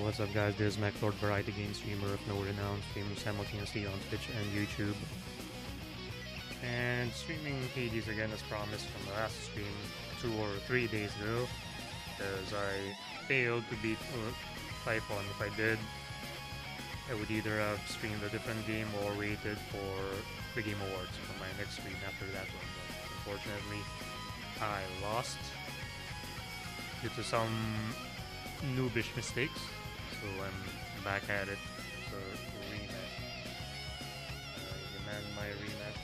What's up guys, this is MacLord, variety game streamer of no renown, streaming simultaneously on Twitch and YouTube. And streaming Hades again as promised from the last stream 2 or 3 days ago, because I failed to beat Typhon. If I did, I would either have streamed a different game or waited for the Game Awards for my next stream after that one. But unfortunately, I lost due to some noobish mistakes. So I'm back at it. So rematch. I demand my rematch.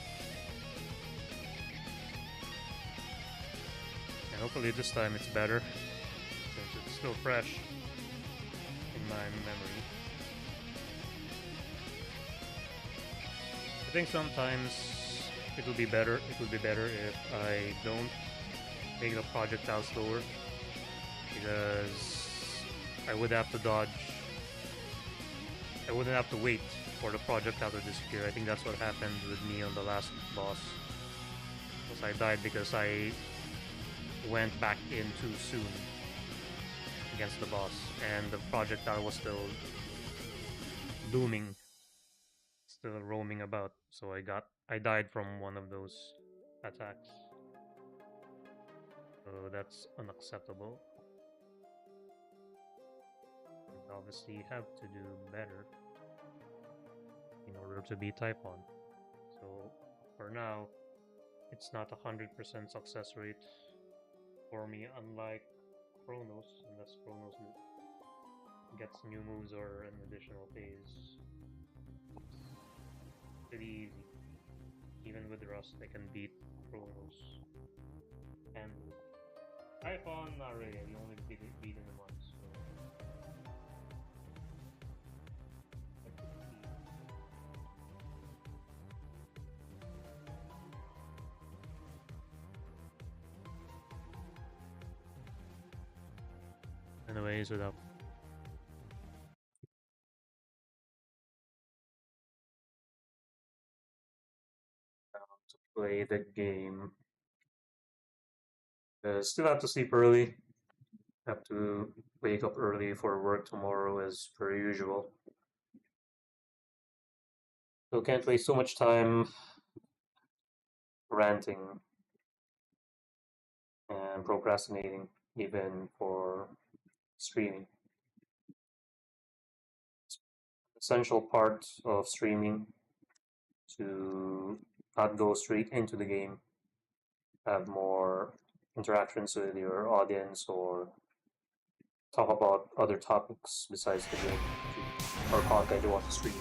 And hopefully this time it's better, since it's still fresh in my memory. I think sometimes it will be better. It would be better if I don't make the projectile slower, because I would have to dodge. I wouldn't have to wait for the projectile to disappear. I think that's what happened with me on the last boss. Because I died because I went back in too soon against the boss, and the projectile was still looming, still roaming about. So I died from one of those attacks. So that's unacceptable. And obviously have to do better in order to beat Typhon. So for now, it's not 100% success rate for me, unlike Chronos, unless Chronos gets new moves or an additional phase. It's pretty easy. Even with Rust, I can beat Chronos. And Typhon, not really. I only beaten him once. So. Anyways, without to play the game, still have to sleep early. Have to wake up early for work tomorrow as per usual. So can't waste so much time ranting and procrastinating, even for streaming. Essential part of streaming to not go straight into the game, have more interactions with your audience, or talk about other topics besides the game or content you want to stream.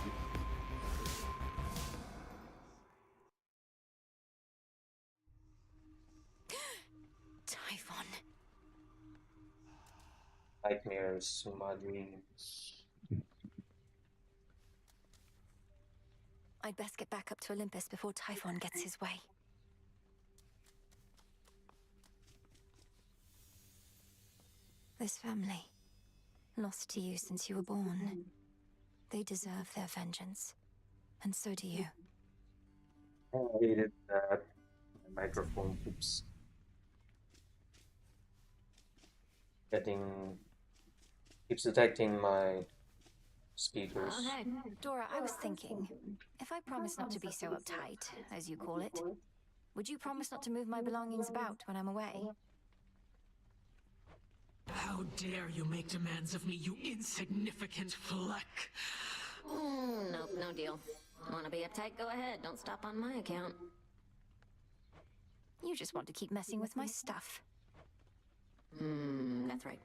Typhon. Nightmares in my dreams. I'd best get back up to Olympus before Typhon gets his way. This family, lost to you since you were born, they deserve their vengeance. And so do you. I hated that my microphone keeps detecting my speakers. Oh, hey. Dora, I was thinking, if I promise not to be so uptight, as you call it, would you promise not to move my belongings about when I'm away? How dare you make demands of me, you insignificant fleck! Nope, no deal. Wanna be uptight? Go ahead. Don't stop on my account. You just want to keep messing with my stuff. That's right.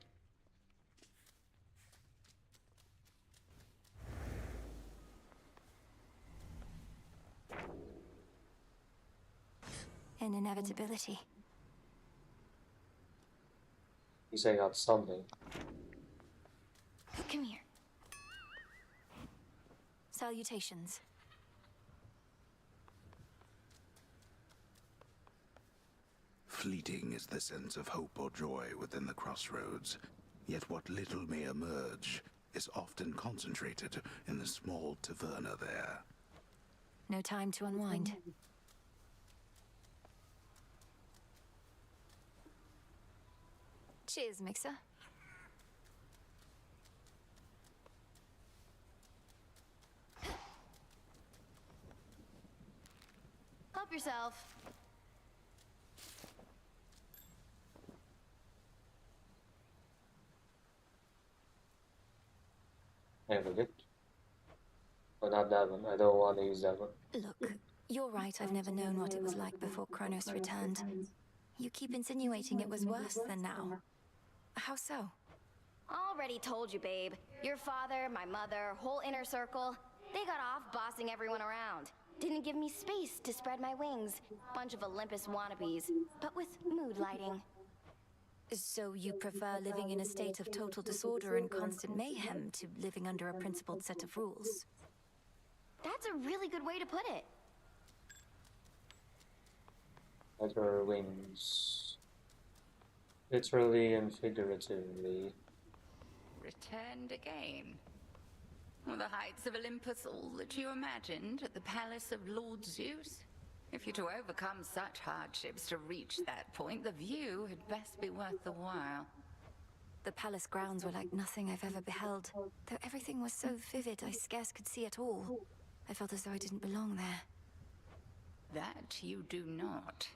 An inevitability. You say got something. Come here. Salutations. Fleeting is the sense of hope or joy within the crossroads, yet what little may emerge is often concentrated in the small taverna there. No time to unwind. Cheers, Mixer. yourself. I have a gift. But not that one. I don't want to use that one. Look, you're right, I've never known what it was like before Kronos returned. You keep insinuating it was worse than now. How so? Already told you, babe. Your father, my mother, whole inner circle, they got off bossing everyone around. Didn't give me space to spread my wings. Bunch of Olympus wannabes, but with mood lighting. So you prefer living in a state of total disorder and constant mayhem to living under a principled set of rules? That's a really good way to put it. Better wings. Literally and figuratively. Returned again. Were the heights of Olympus all that you imagined at the palace of Lord Zeus? If you're to overcome such hardships to reach that point, the view had best be worth the while. The palace grounds were like nothing I've ever beheld. Though everything was so vivid, I scarce could see it all. I felt as though I didn't belong there. That you do not.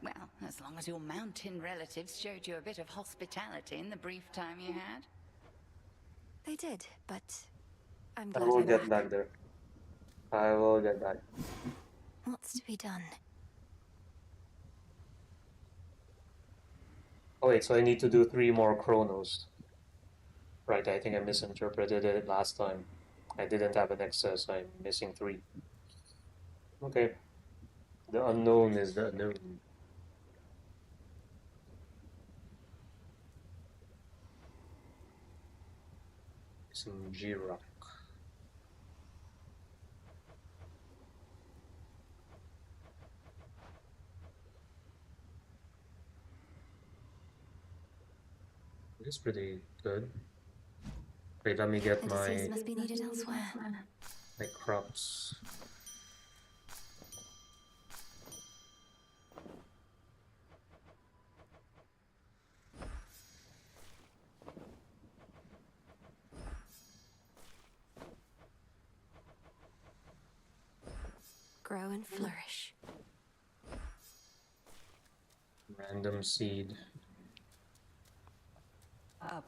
Well, as long as your mountain relatives showed you a bit of hospitality in the brief time you had. They did, but I'm I glad will I'm get back there. I will get back. What's to be done? Oh wait, so I need to do 3 more chronos. Right, I think I misinterpreted it last time. I didn't have an excess, I'm missing 3. Okay. The unknown is the unknown. Some G-Rock. It's pretty good. Wait, let me get The deceased must be needed elsewhere. my crops. Grow and flourish. Random seed.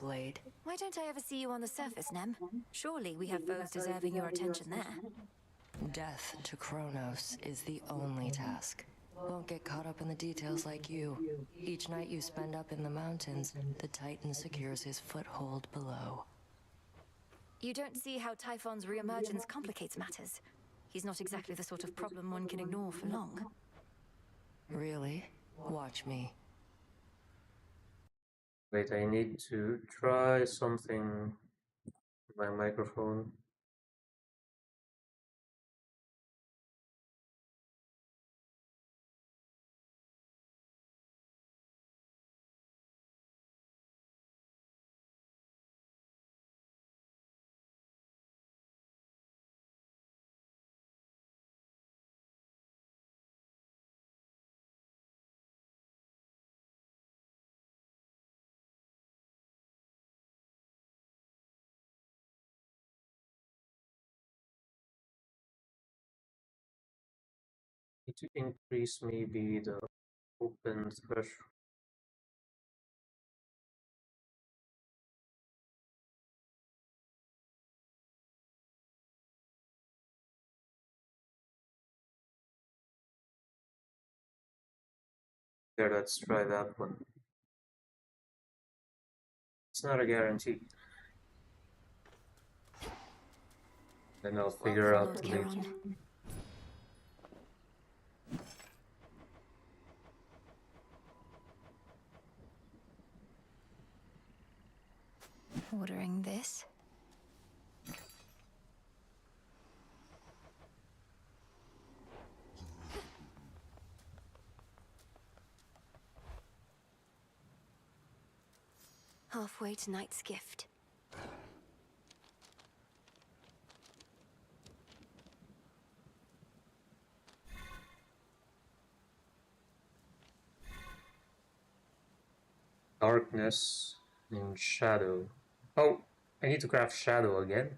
Blade. Why don't I ever see you on the surface, Nem? Surely we have foes deserving your attention there. Death to Kronos is the only task. Won't get caught up in the details like you. Each night you spend up in the mountains, the Titan secures his foothold below. You don't see how Typhon's reemergence complicates matters. He's not exactly the sort of problem one can ignore for long. Really? Watch me. Wait, I need to try something with my microphone. Need to increase maybe the open threshold. There, let's try that one. It's not a guarantee. Then I'll figure Well, out Lord later. Charon. Ordering this. Halfway to Knight's gift. Darkness and shadow. Oh, I need to craft shadow again.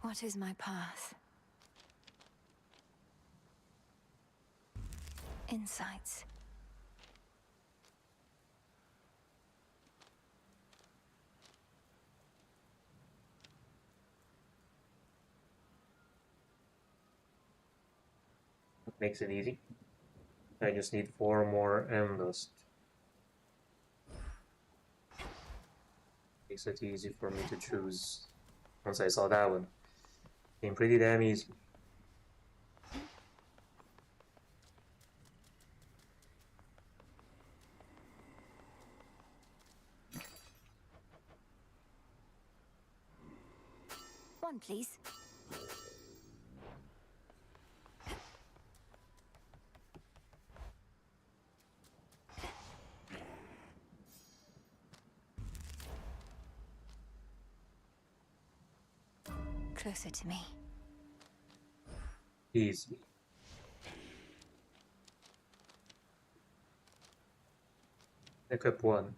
What is my path? Insights. Makes it easy. I just need 4 more endless. Makes it easy for me to choose. Once I saw that one, became pretty damn easy. One, please. Closer to me. Easy. Equip 1.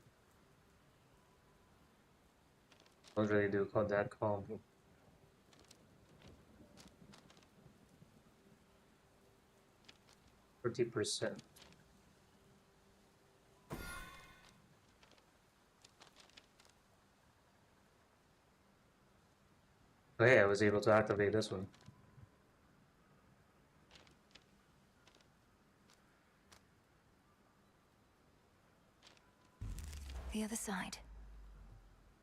Don't really do that combo. %. Oh yeah, I was able to activate this one. The other side.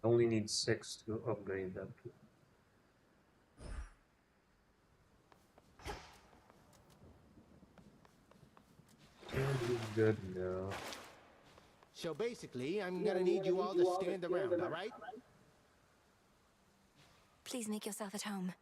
I only need 6 to upgrade them. Good now. So basically, I'm gonna need you all to stand around, all right? Please make yourself at home.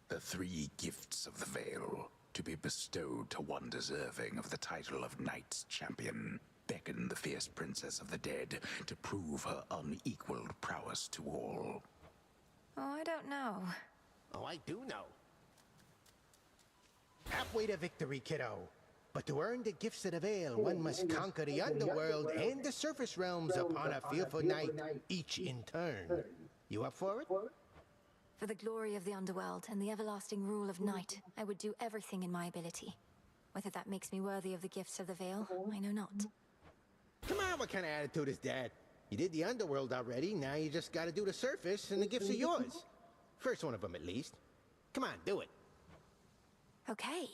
The 3 gifts of the Veil, to be bestowed to one deserving of the title of Knight's Champion, beckon the fierce princess of the dead to prove her unequaled prowess to all. Oh, I don't know. Oh, I do know. Halfway to victory, kiddo. But to earn the gifts of the Veil, one must conquer the underworld and the surface realms upon a fearful night, each in turn. You up for it? For the glory of the underworld and the everlasting rule of night, I would do everything in my ability. Whether that makes me worthy of the gifts of the Veil, I know not. Come on, what kind of attitude is that? You did the underworld already, now you just gotta do the surface and the gifts are yours. First one of them, at least. Come on, do it. Okay.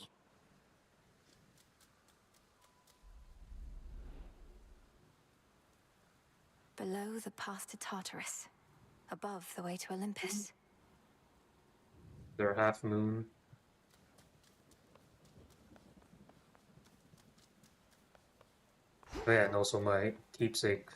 Below, the path to Tartarus. Above, the way to Olympus. Their half moon. Oh yeah, and also my keepsake.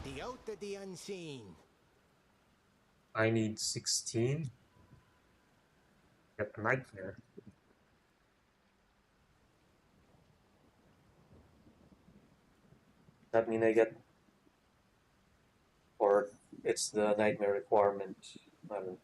The Oath of the Unseen. I need 16. Get the nightmare. That mean I get, or it's the nightmare requirement. I don't know.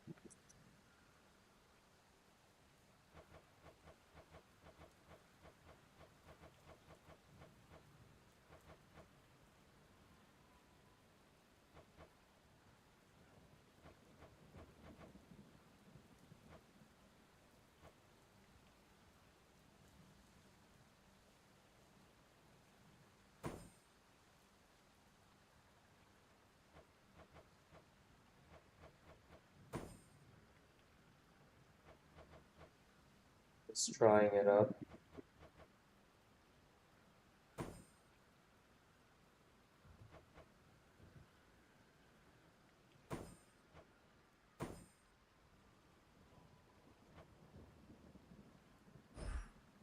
It's trying it up.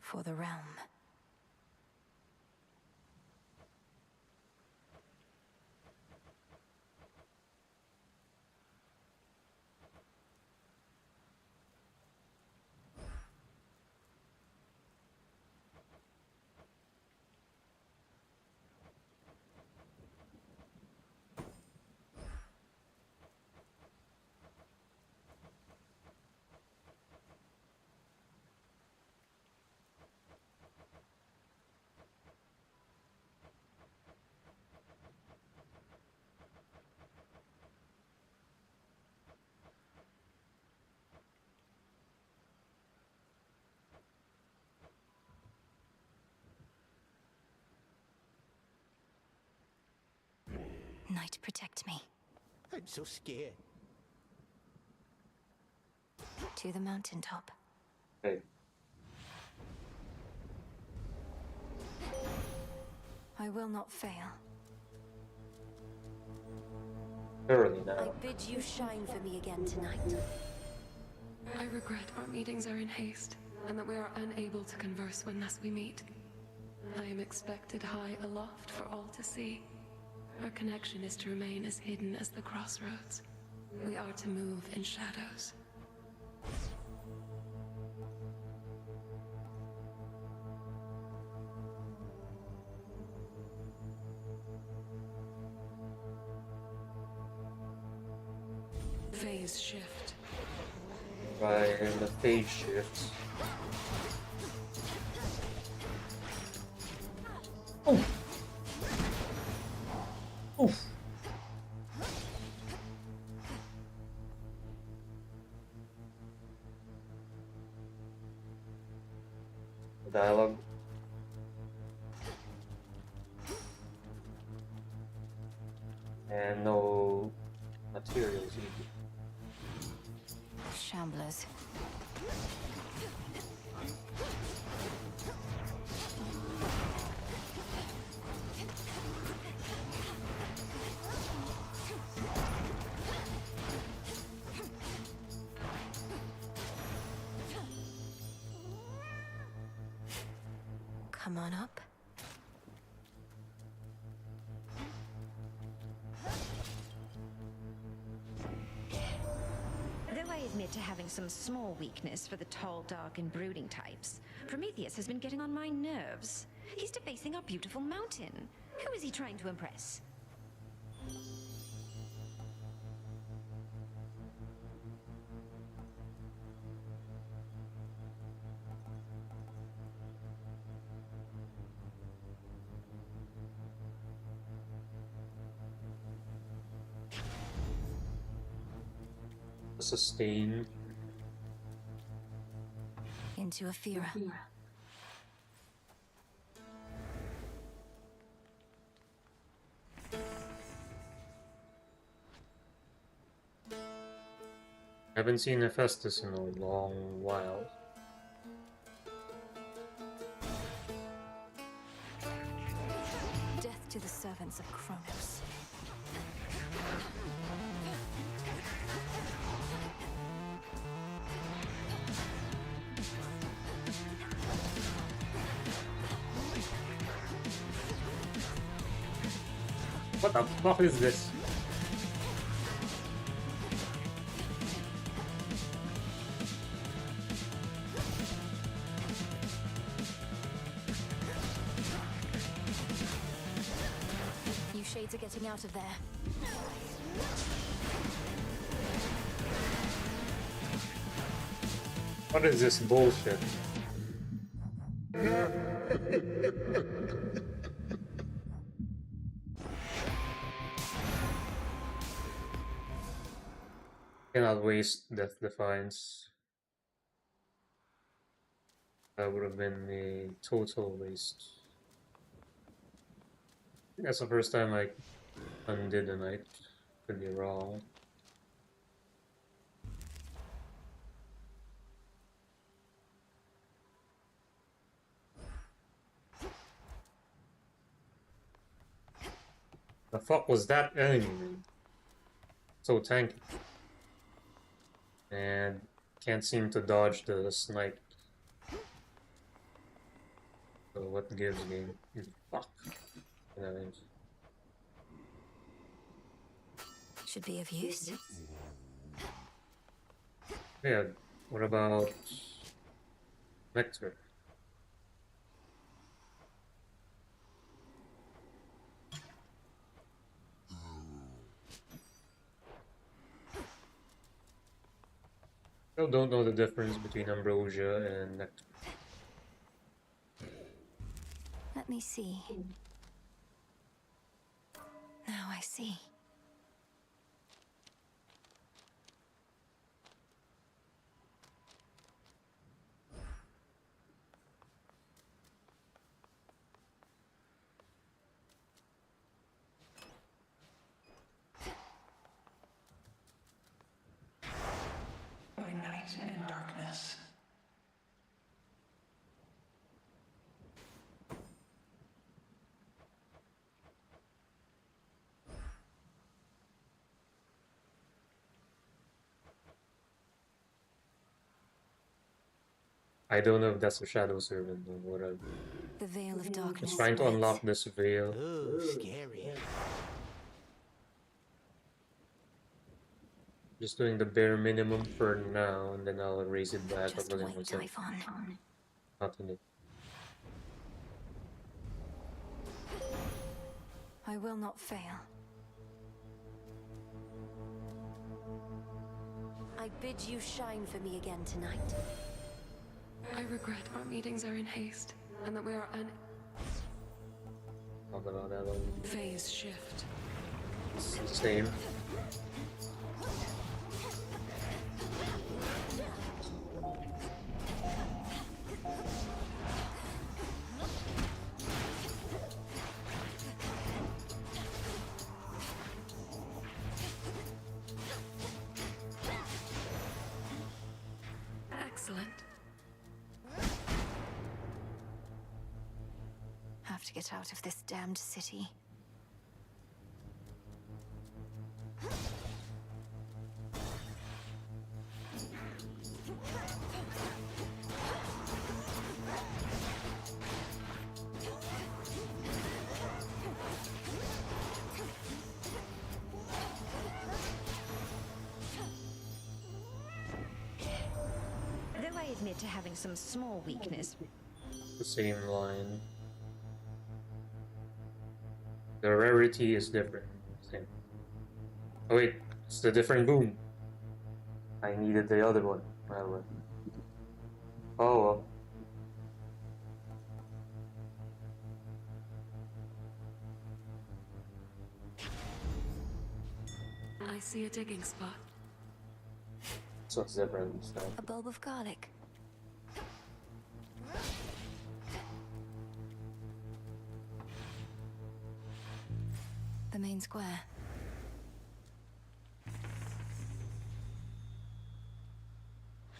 For the realm. I'm so scared. To the mountaintop. Okay. I will not fail. Thoroughly I now. bid you shine for me again tonight. I regret our meetings are in haste, and that we are unable to converse when thus we meet. I am expected high aloft for all to see. Our connection is to remain as hidden as the crossroads. We are to move in shadows. Phase shift. Right, and the phase shifts. Oh! Oof! Dialogue. And no materials either. Shamblers. Come on up. Though I admit to having some small weakness for the tall, dark, and brooding types, Prometheus has been getting on my nerves. He's defacing our beautiful mountain. Who is he trying to impress? Sustain. Into Aphira. Haven't seen Hephaestus in a long while. Death to the servants of Kronos. What the fuck is this? You shades are getting out of there. What is this bullshit? Cannot waste Death Defiance. That would have been a total waste. I think that's the first time I undid a night. Could be wrong. The fuck was that enemy, man? So tanky. And can't seem to dodge the snipe. So what gives me? Fuck. You know, Should be of use. yeah, what about Vector? Still don't know the difference between Ambrosia and Nectar. Let me see. Now I see. I don't know if that's a shadow servant or whatever. The veil of I'm darkness trying to spreads. unlock this veil. Ooh, scary. Just doing the bare minimum for now, and then I'll raise it back Just up within wait, myself. Typhon. Not in it. I will not fail. I bid you shine for me again tonight. I regret our meetings are in haste, and that we are Talk about that one. phase shift. It's the same. Excellent. Have to get out of this damned city. Though I admit to having some small weakness. The same line. The rarity is different. Same. Oh wait, it's the different boom. I needed the other one. Well, oh well. I see a digging spot. So it's different. So. A bulb of garlic. The main square.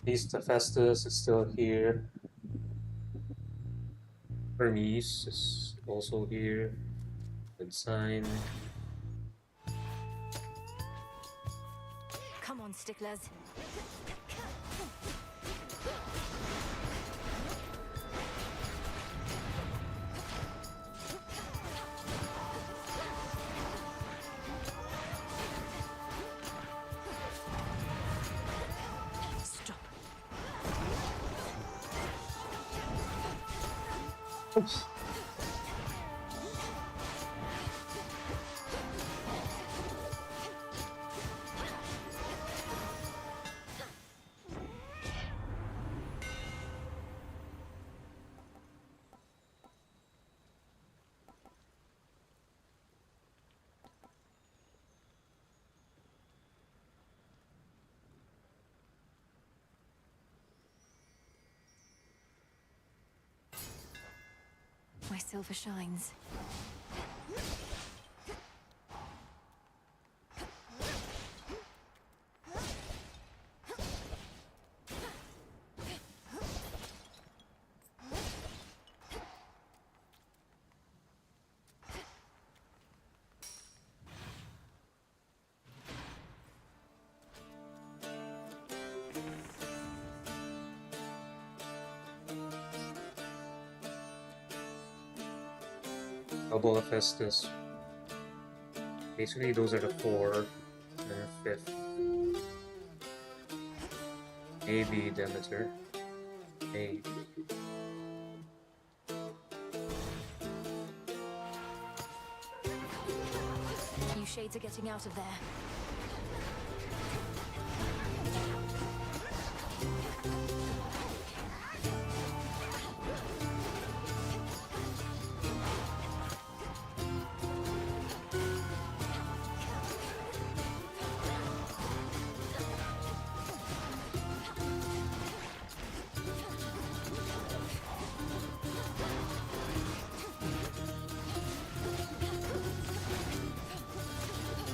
Beast of Festus is still here. Hermes is also here. Good sign. Come on, sticklers. Stop. Oops. My silver shines. Double of Festus. Basically, those are the four. And then a fifth. Maybe Demeter. Maybe. You shades are getting out of there.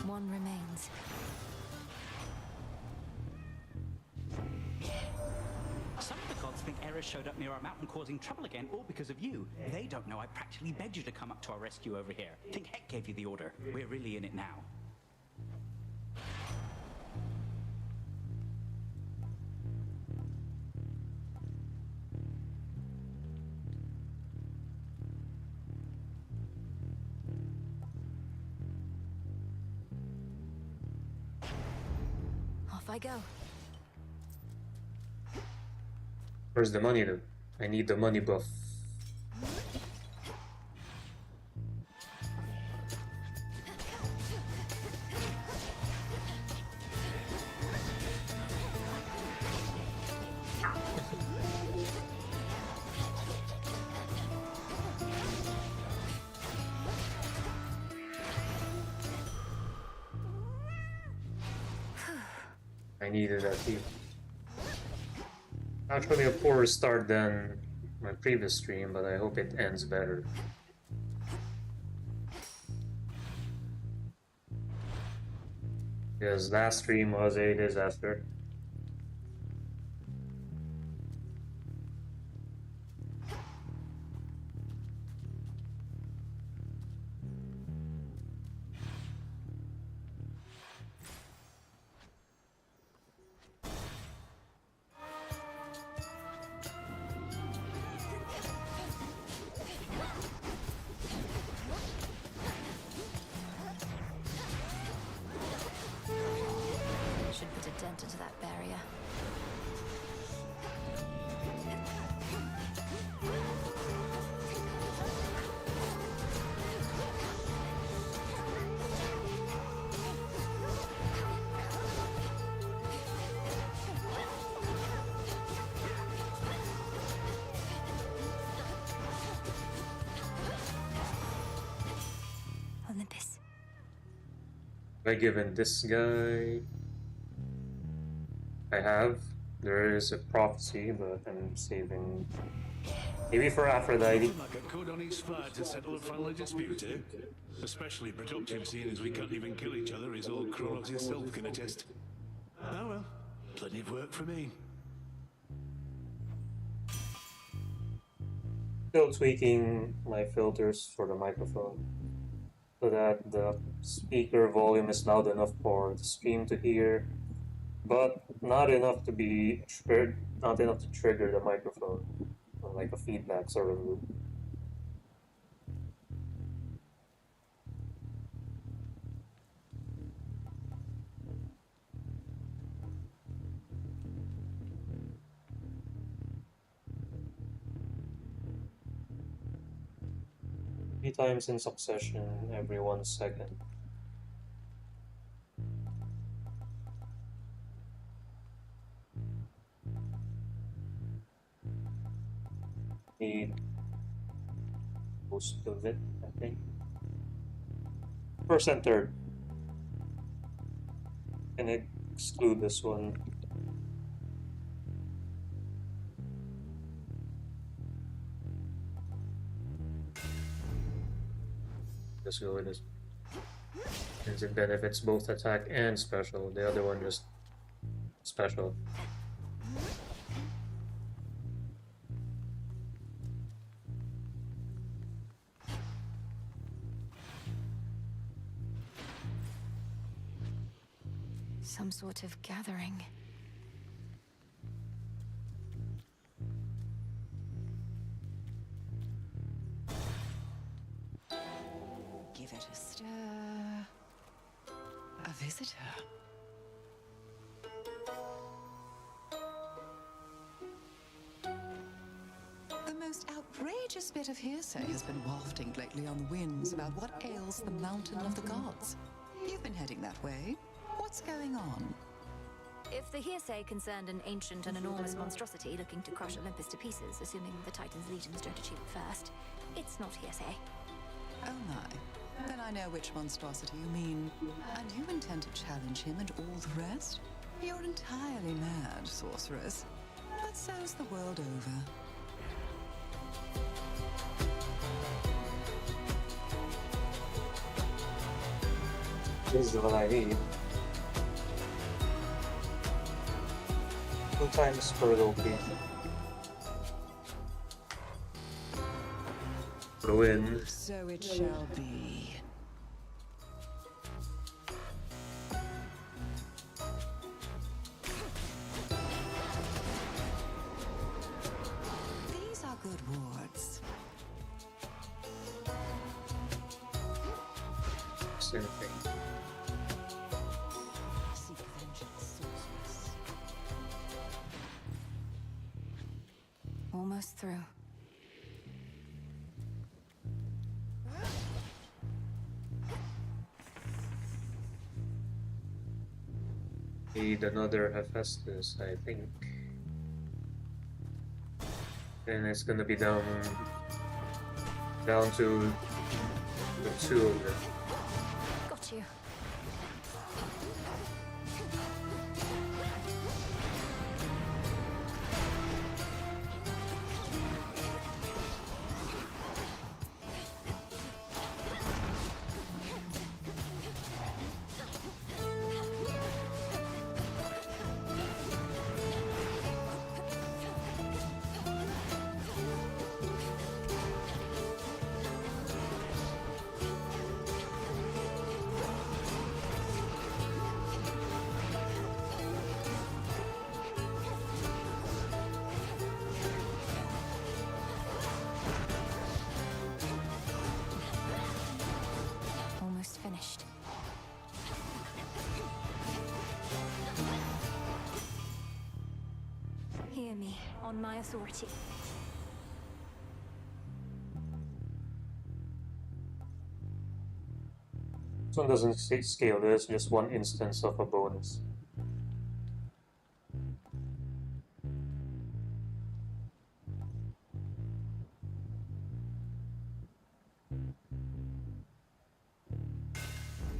One remains. Some of the gods think errors showed up near our mountain causing trouble again, all because of you. They don't know I practically begged you to come up to our rescue over here. Think Heck gave you the order. We're really in it now. I go. Where's the money though? I need the money buff. I needed that too. Actually, a poorer start than my previous stream, but I hope it ends better. Because last stream was a disaster. Should put a dent into that barrier. Olympus. Have I given this guy? I have. There is a prophecy, but I'm saving maybe for Aphrodite. Like a code on his fire to settle a family dispute, eh? Especially productive, seeing as we can't even kill each other, as old Kronos himself can attest. Oh well, plenty of work for me. Still tweaking my filters for the microphone so that the speaker volume is loud enough for the stream to hear, but not enough to be triggered, not enough to trigger the microphone, like a feedback sort of loop. Three times in succession every 1 second. Need most of it, I think. First and third. Can I exclude this one? Let's go with this. Since it benefits both attack and special. The other one just special. Some sort of gathering. Give it a stir. A visitor. The most outrageous bit of hearsay has been wafting lately on the winds about what ails the mountain of the gods. You've been heading that way. What's going on? If the hearsay concerned an ancient and enormous monstrosity looking to crush Olympus to pieces, assuming the Titan's legions don't achieve it first, it's not hearsay. Oh my. Then I know which monstrosity you mean. And you intend to challenge him and all the rest? You're entirely mad, sorceress. But so's the world over. This is what I need. 2 times per location. For the win. So it shall be. These are good wards. Same thing. Seek vengeance, sorceress. Almost through. Need another Hephaestus, I think. And it's gonna be down to the two of them. Got you. Almost finished. Hear me, on my authority. This one doesn't scale, there's just one instance of a bonus.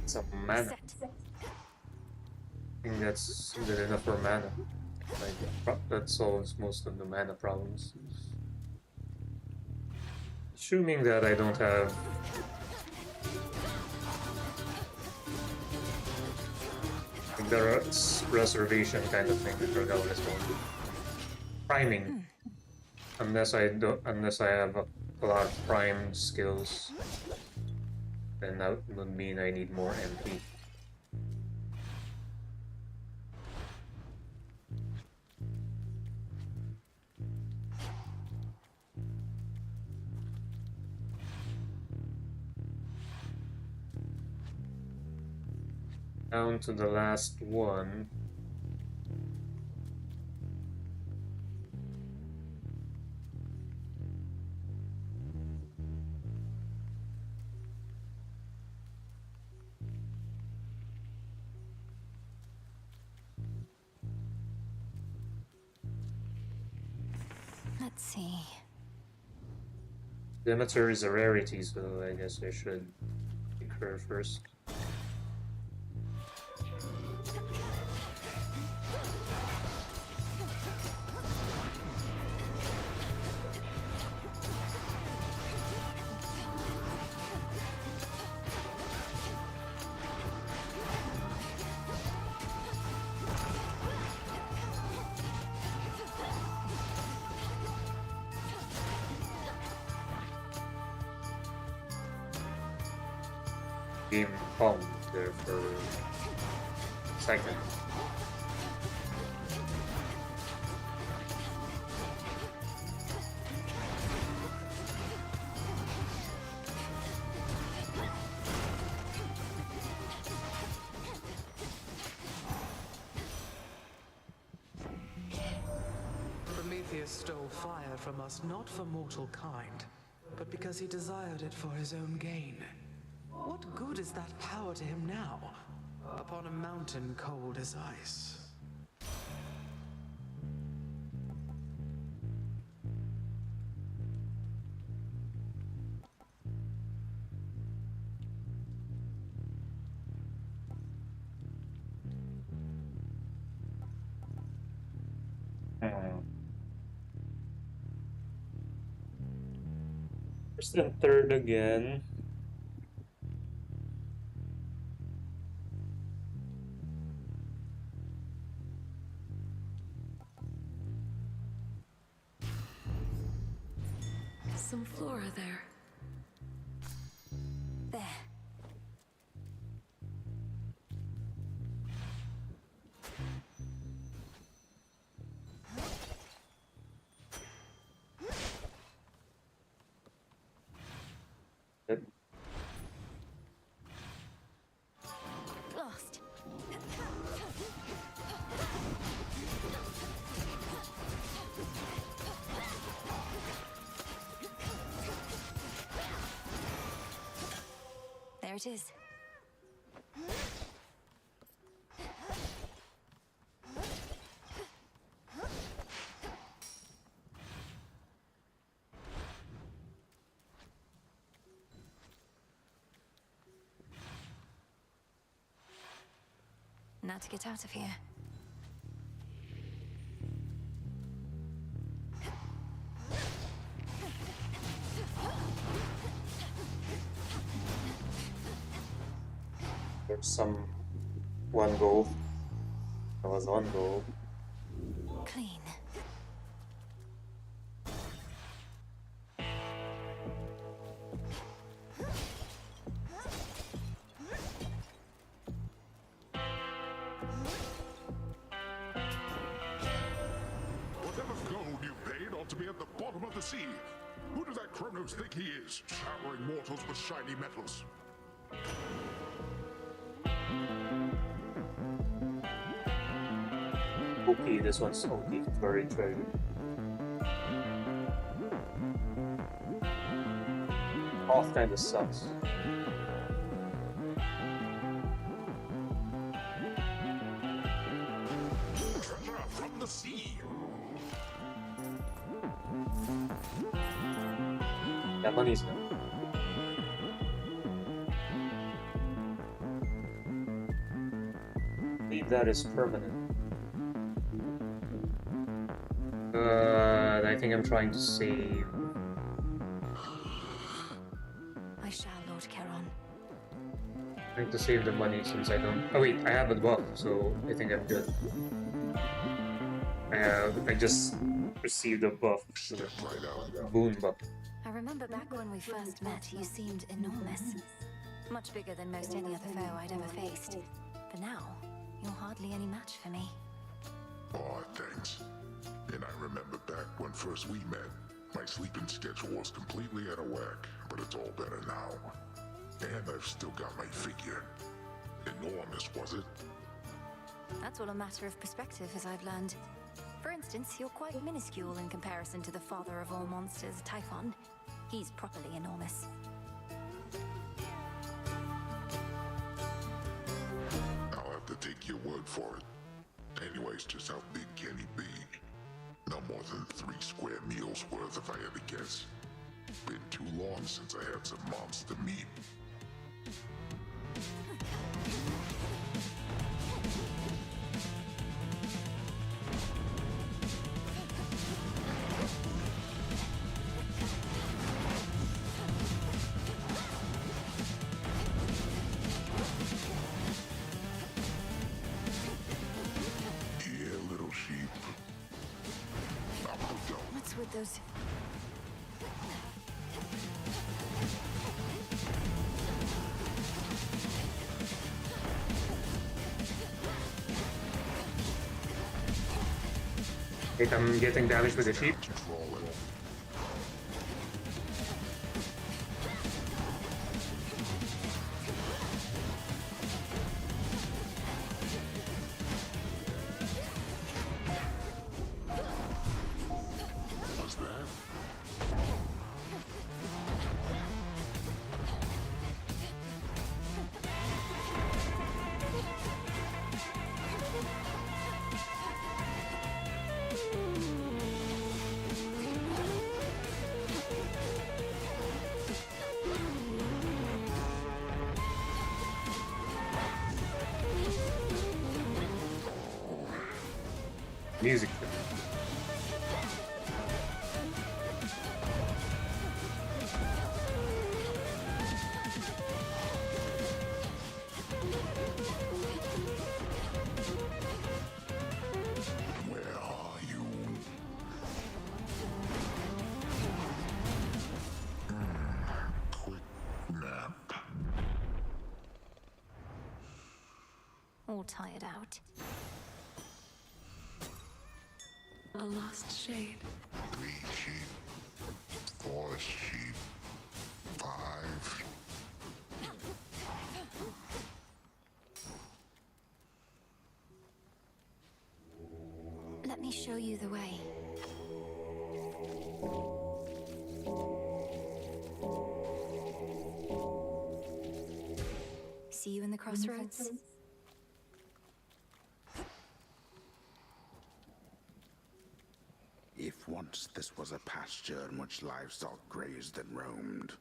It's a mana. I think that's good enough for mana. Like, that solves most of the mana problems. Assuming that I don't have like the reservation kind of thing, I forgot what it's called. Priming. Unless I have a lot of prime skills, then that would mean I need more MP. Down to the last one. Let's see. Demeter is a rarity, so I guess I should pick her first. Game Kong there for second. Prometheus stole fire from us not for mortal kind, but because he desired it for his own gain. What good is that power to him now, upon a mountain cold as ice? First and third again. Some flora there. There. Lost. it is. Now to get out of here. There's some one goal. There was one goal. Clean. Whatever gold you paid ought to be at the bottom of the sea. Who does that Kronos think he is, showering mortals with shiny metals? Okay, this one's okay, very treasure. Off kinda sucks. Treasure from the sea. That money's gone. I believe that is permanent. I think I'm trying to save. I shall, Lord Charon. Trying to save the money since I don't. Oh wait, I have a buff, so I think I'm good. I just received a buff, boon buff. I remember back when we first met, you seemed enormous. Much bigger than most any other foe I'd ever faced. But now, you're hardly any match for me. Oh, thanks. And I remember back when first we met, my sleeping schedule was completely out of whack, but it's all better now. And I've still got my figure. Enormous, was it? That's all a matter of perspective, as I've learned. For instance, you're quite minuscule in comparison to the father of all monsters, Typhon. He's properly enormous. I'll have to take your word for it. Anyways, just how big can he be? No more than 3 square meals worth if I had to guess. Been too long since I had some monster meat. Yeah, little sheep. Up we go. What's with those... Wait, I'm getting damaged with the sheep. What's that? Music. Where are you? Quick nap. all tired out. A lost shade. 3 sheep. 4 sheep. 5. Let me show you the way. see you in the crossroads? If once this was a pasture in which livestock grazed and roamed,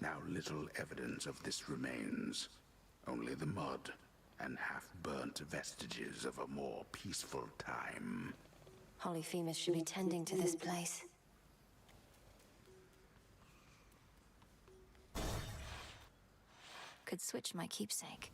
now little evidence of this remains. Only the mud and half-burnt vestiges of a more peaceful time. Polyphemus should be tending to this place. Could switch my keepsake.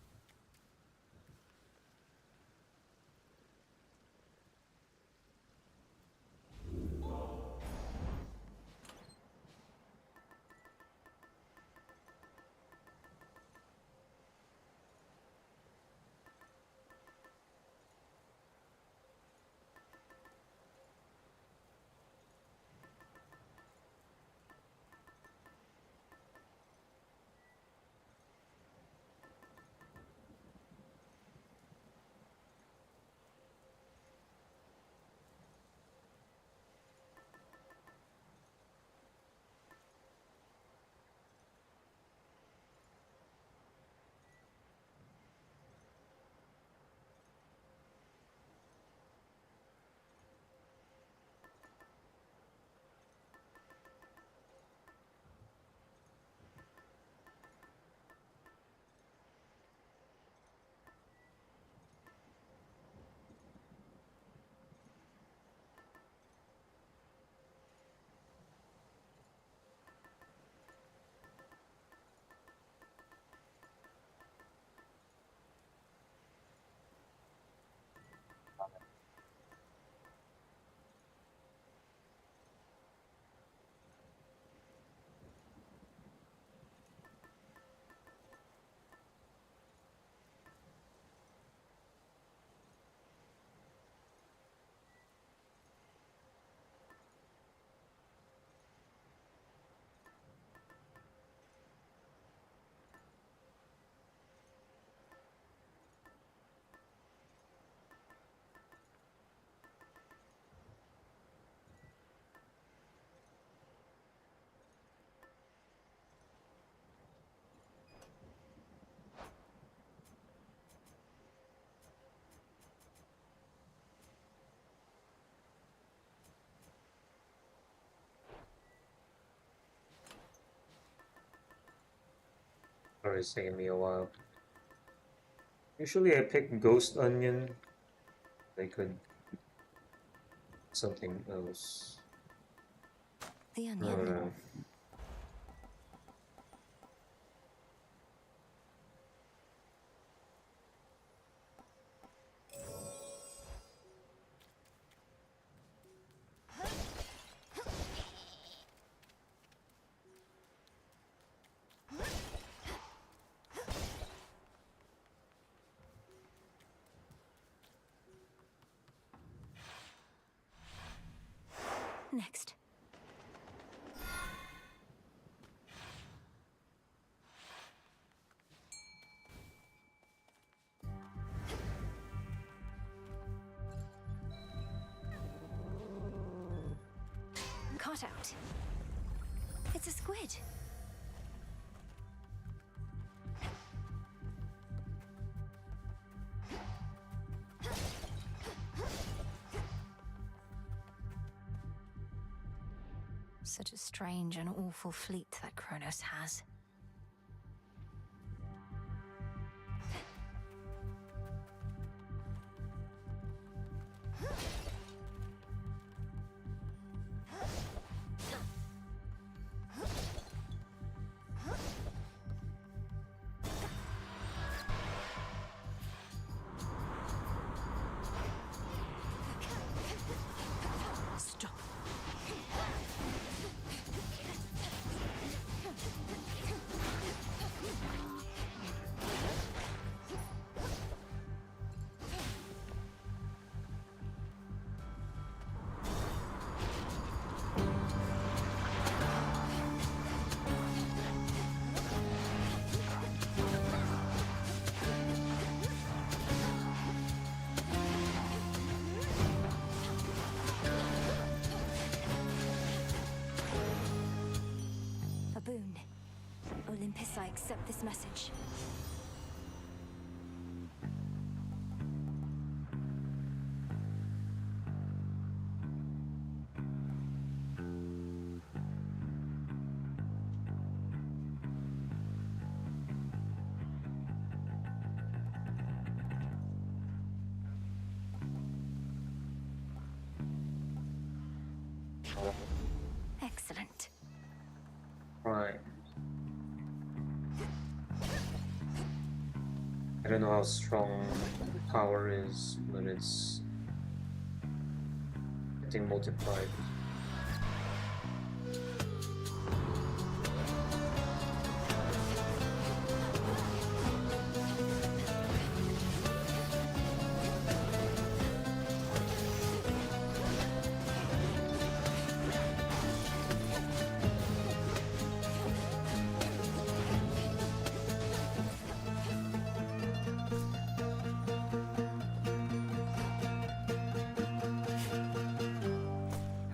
Or it's taking me a while. Usually I pick Ghost Onion. They could something else. The I don't know. Next. Caught out. It's a squid. Such a strange and awful fleet that Kronos has. Olympus, I accept this message. Excellent. Right. I don't know how strong power is, but it's getting multiplied.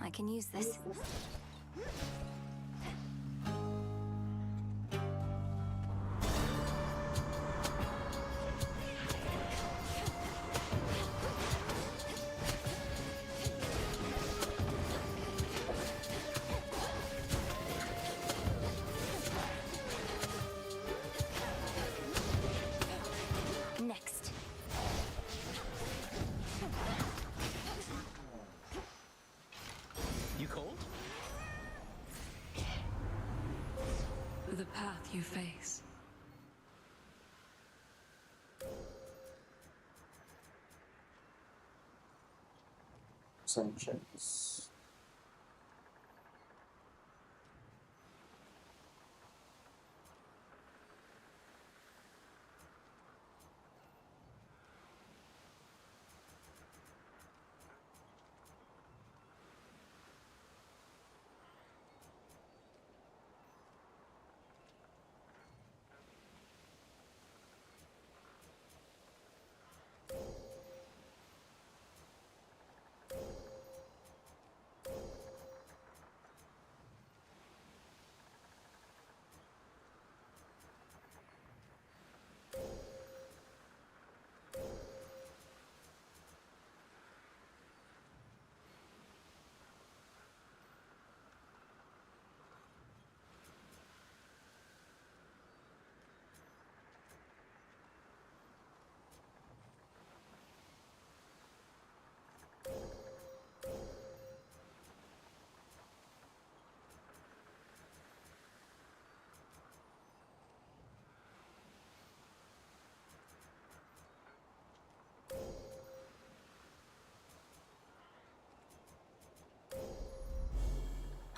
I can use this. Next. You cold? The path you face. Some checks.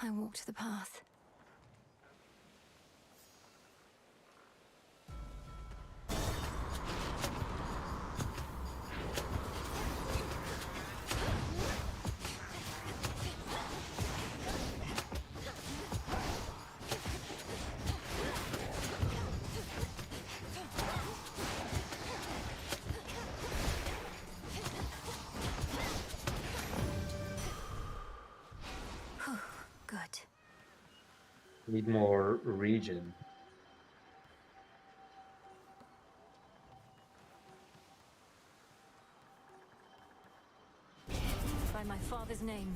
I walked the path. Good. Need more region. By my father's name.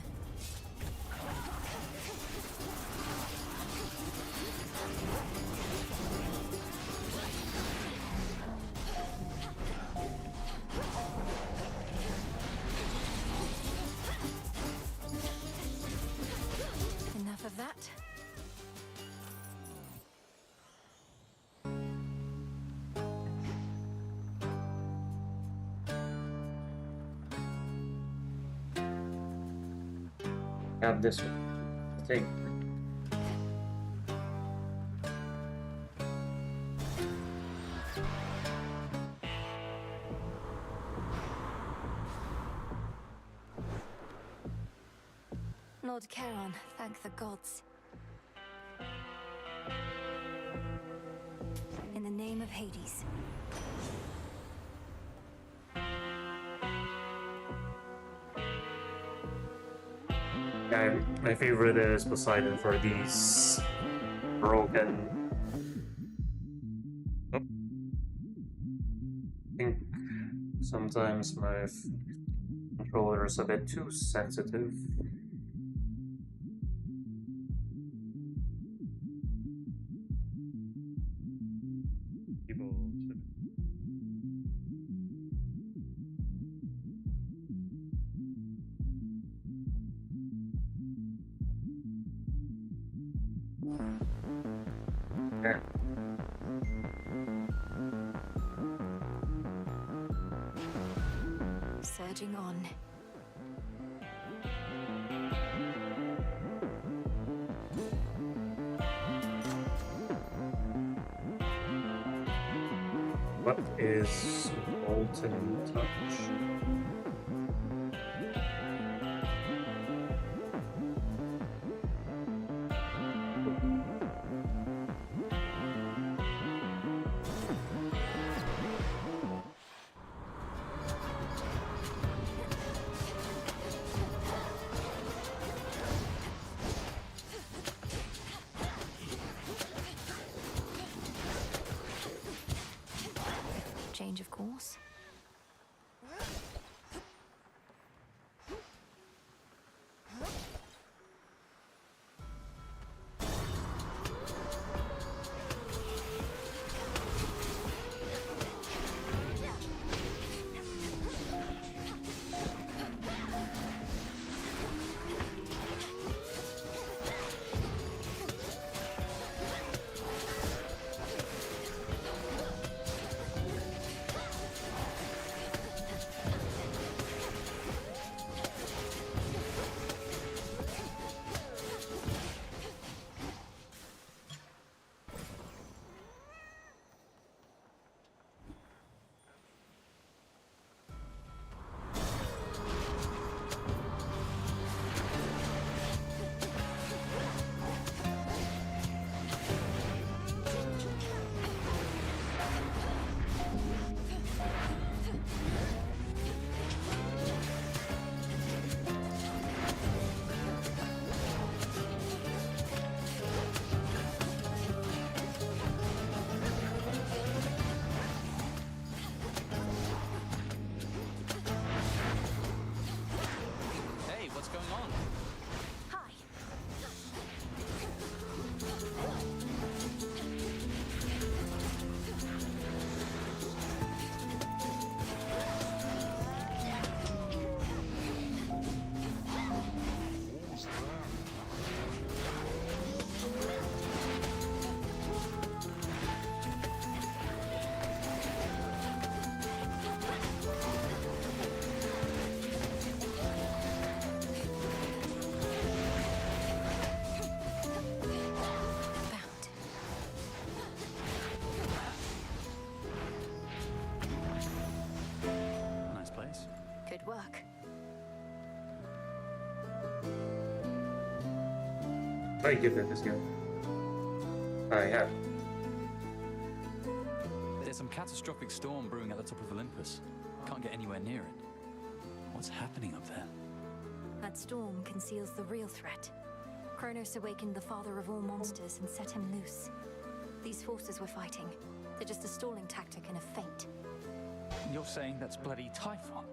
Enough of that. Have this one. I think. Lord Charon, thank the gods. In the name of Hades. Yeah, my favorite is Poseidon for these broken. Oh. I think sometimes my controller is a bit too sensitive. Yeah. Surging on. What is Molten Touch? Change of course. Hey, what's going on? Hi. Nice place. Good work. I give it this game. I have. There's some catastrophic storm brewing at the top of Olympus. Can't get anywhere near it. What's happening up there? That storm conceals the real threat. Kronos awakened the father of all monsters and set him loose. These forces we're fighting, they're just a stalling tactic and a feint. You're saying that's bloody Typhon?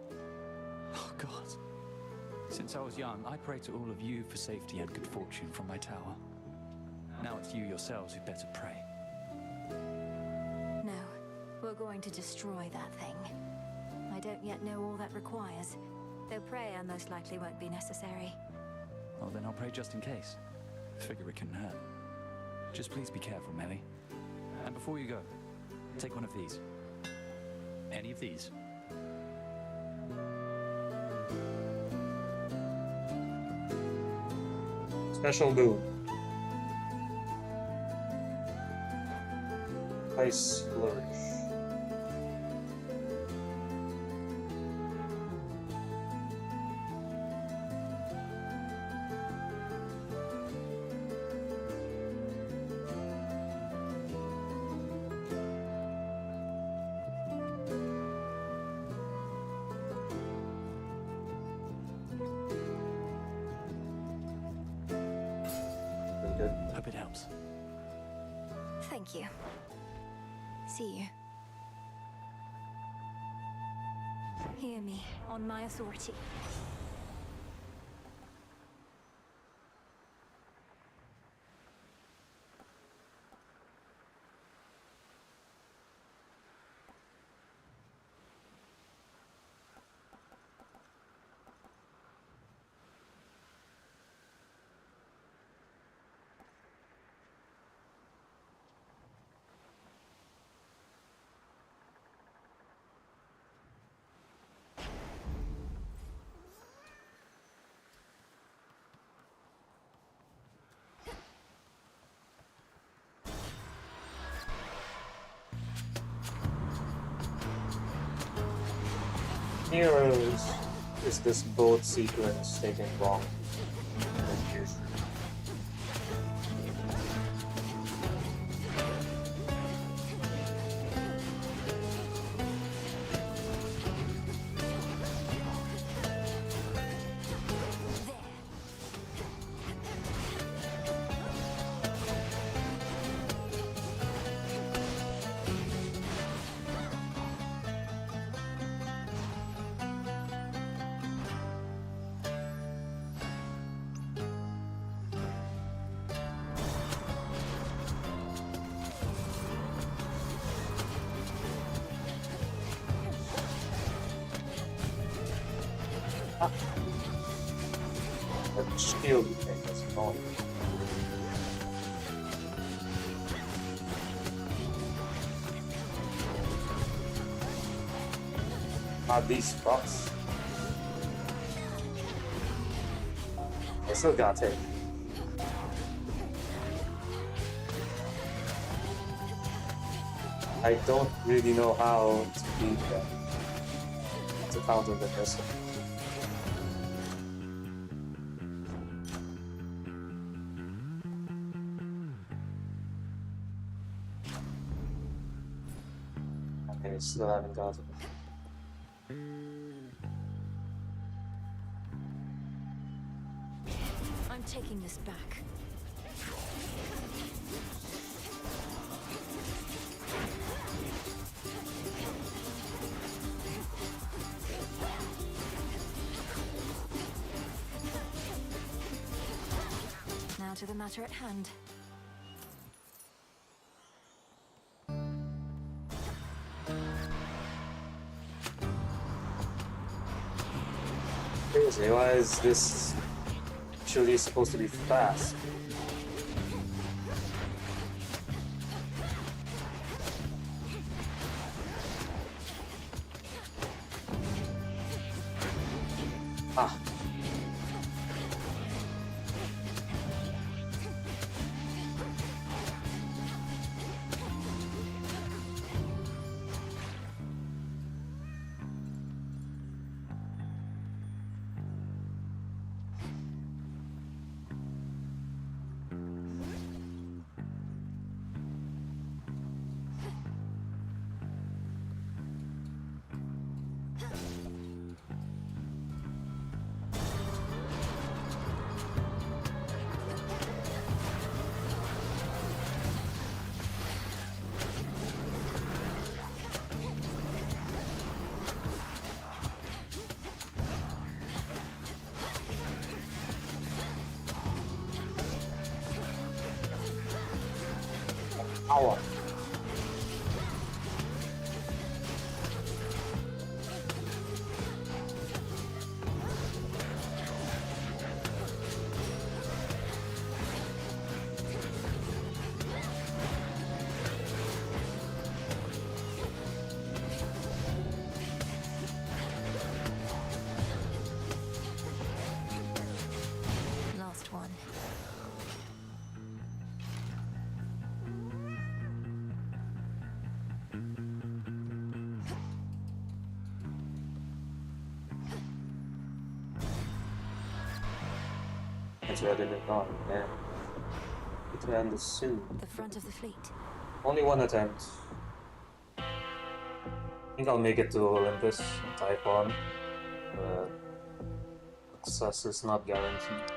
Oh, God. Since I was young, I prayed to all of you for safety and good fortune from my tower. Now it's you yourselves who better pray. No, we're going to destroy that thing. I don't yet know all that requires, though prayer most likely won't be necessary. Well, then I'll pray just in case. Figure it couldn't hurt. Just please be careful, Melly. And before you go, take one of these. Any of these. Special boon. Ice Flourish. Hope it helps. Thank you. See you. Hear me, on my authority. Here is this boat sequence taking long. That shield thing is annoying. Are these spots? I still got it. I don't really know how to beat them. To counter the missile. Okay, still haven't got it. I'm taking this back. Now to the matter at hand. Seriously, why is this surely supposed to be fast? Ah. Power. Last one. It's ready to gone, man. It will end soon. The front of the fleet. Only one attempt. I think I'll make it to Olympus and Typhon, but success is not guaranteed.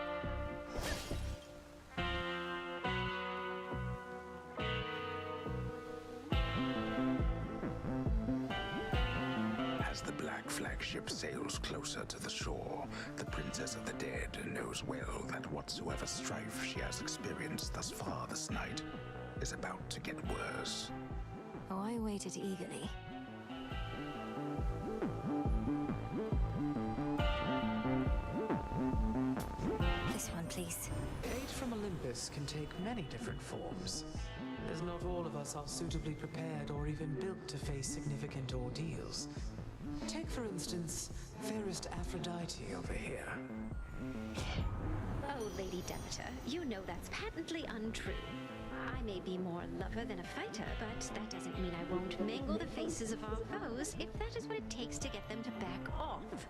As the black flagship sails closer to the shore, the Princess of the Dead knows well that whatsoever strife she has experienced thus far this night is about to get worse. Oh, I waited eagerly. This one, please. Aid from Olympus can take many different forms, as not all of us are suitably prepared or even built to face significant ordeals. Take, for instance, fairest Aphrodite over here. Oh, Lady Demeter, you know that's patently untrue. I'm may be more a lover than a fighter, but that doesn't mean I won't mangle the faces of our foes if that is what it takes to get them to back off.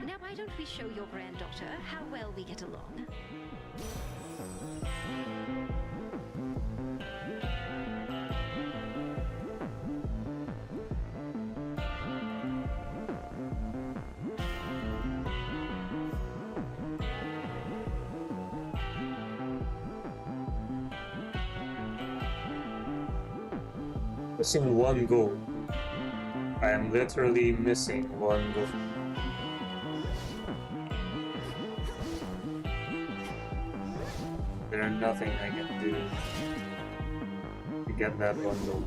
Now, why don't we show your granddaughter how well we get along? Missing one goal. I am literally missing one goal. There's nothing I can do to get that one goal.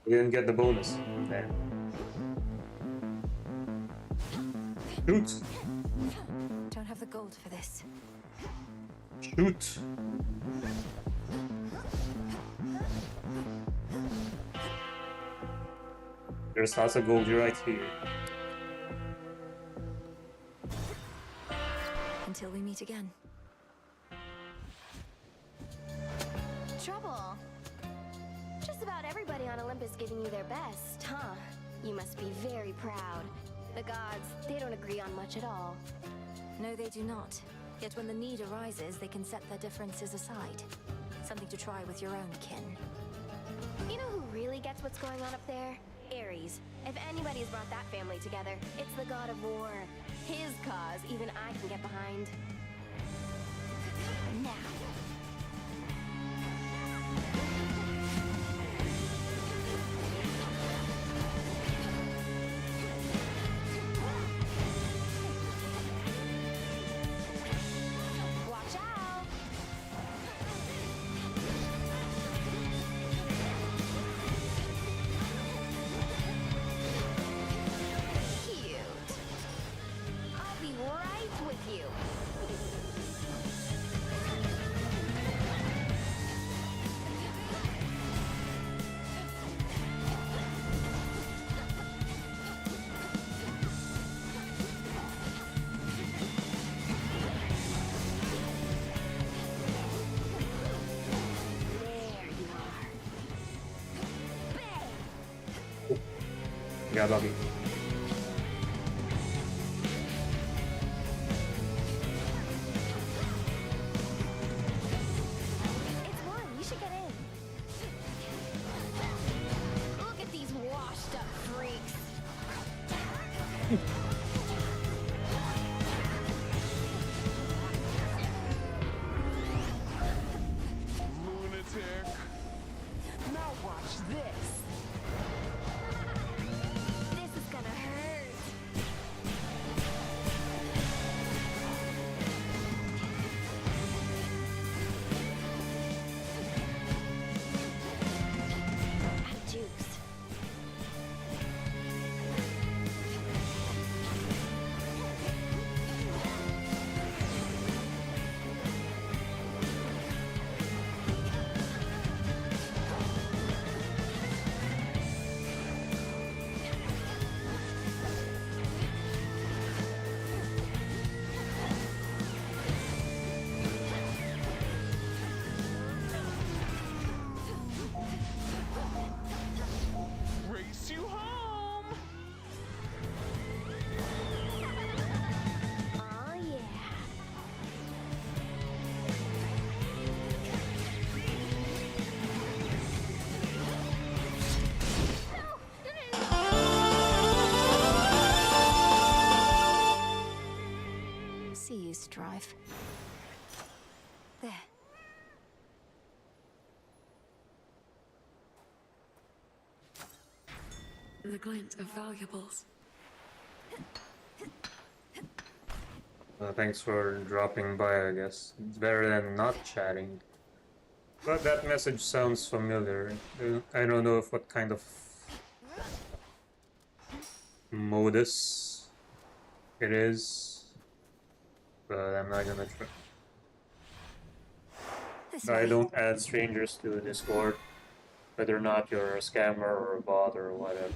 We didn't get the bonus. Damn. Shoot! Don't have the gold for this. Shoot! There's lots of gold right here. Until we meet again. Trouble. Just about everybody on Olympus giving you their best, huh? You must be very proud. The gods, they don't agree on much at all. No, they do not. Yet when the need arises, they can set their differences aside. Something to try with your own kin. You know who really gets what's going on up there? Ares. If anybody's brought that family together, it's the god of war. His cause, even I can get behind. Now. Yeah, lucky. It's one. You should get in. Look at these washed up freaks. Lunatic. Now watch this. This is gonna hurt. Out of juice. Race you home. Oh yeah. See you strive. There. The glint of valuables. Thanks for dropping by, I guess. It's better than not chatting. But that message sounds familiar. I don't know if what kind of modus it is, but I'm not gonna try. I don't add strangers to Discord, whether or not you're a scammer or a bot or whatever.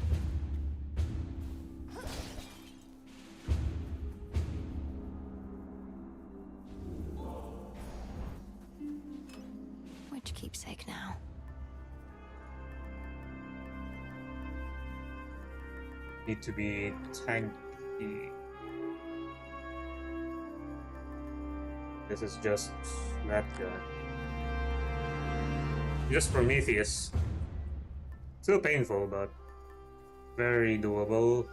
keepsake now. Need to be tanky. This is just that guy. Just Prometheus. Still painful, but very doable.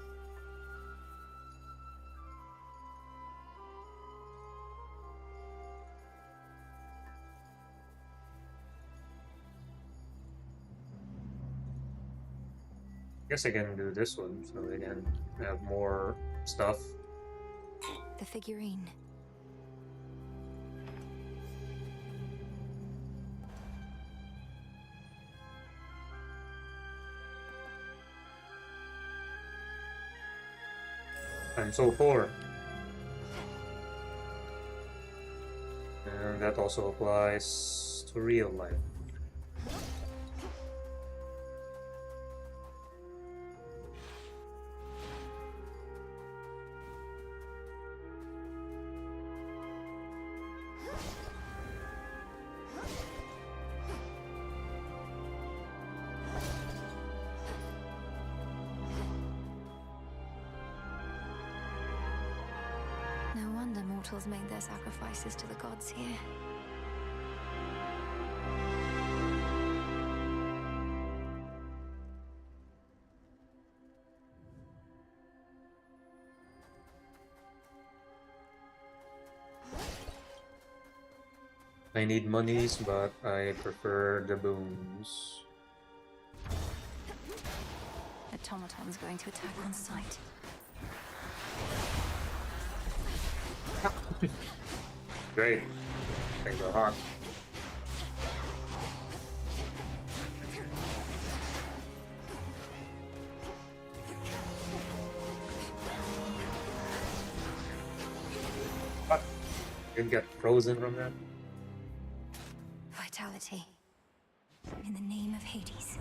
Guess I can do this one so I can have more stuff. The figurine. I'm so poor. And that also applies to real life. No wonder mortals made their sacrifices to the gods here. I need monies, but I prefer the boons. Automaton's going to attack on sight. Great. Things are hot. What? Didn't get frozen from that? Vitality. In the name of Hades.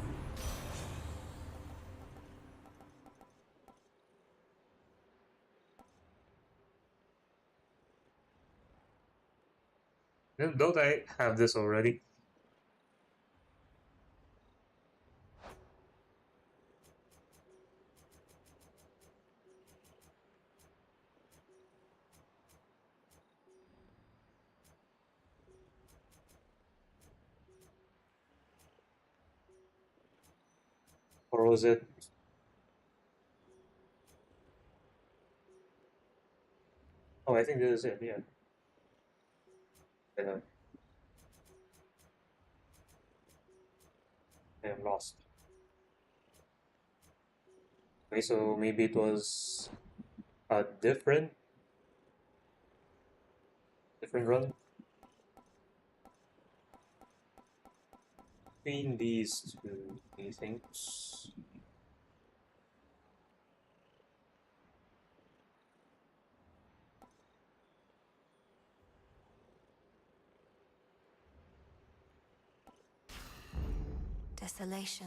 Don't I have this already? Or was it? Oh, I think this is it, yeah. I know. I am lost. Okay, so maybe it was a different run between these two, methinks. Desolation.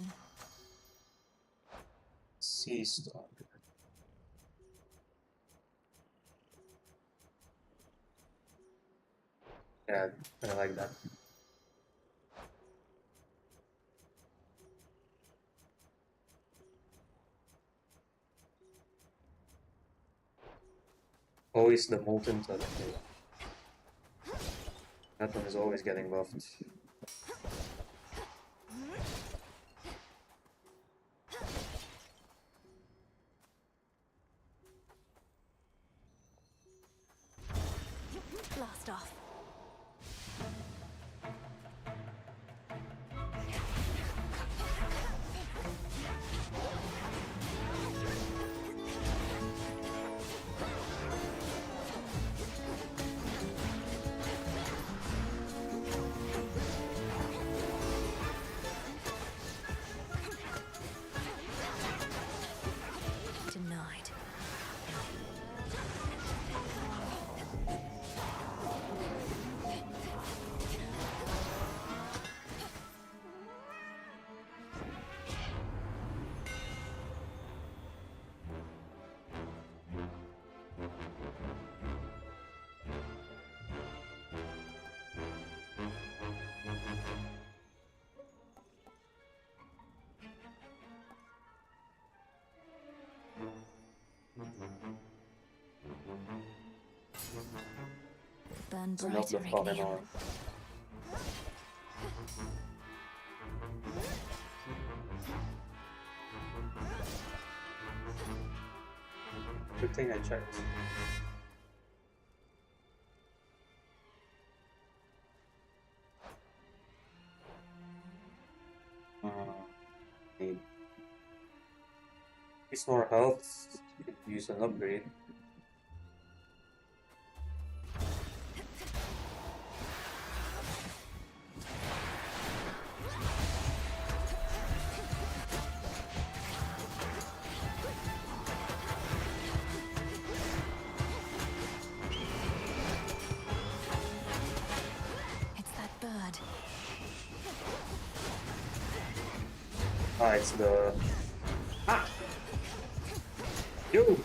Sea Star. Yeah, I like that. Always the molten touch. That one is always getting buffed. Blast off. Burn So not brighter, the fallen Ignium. arm. Good thing I checked. Need piece more health. Could use an upgrade. It's that bird. Ah, it's the... Ah! You!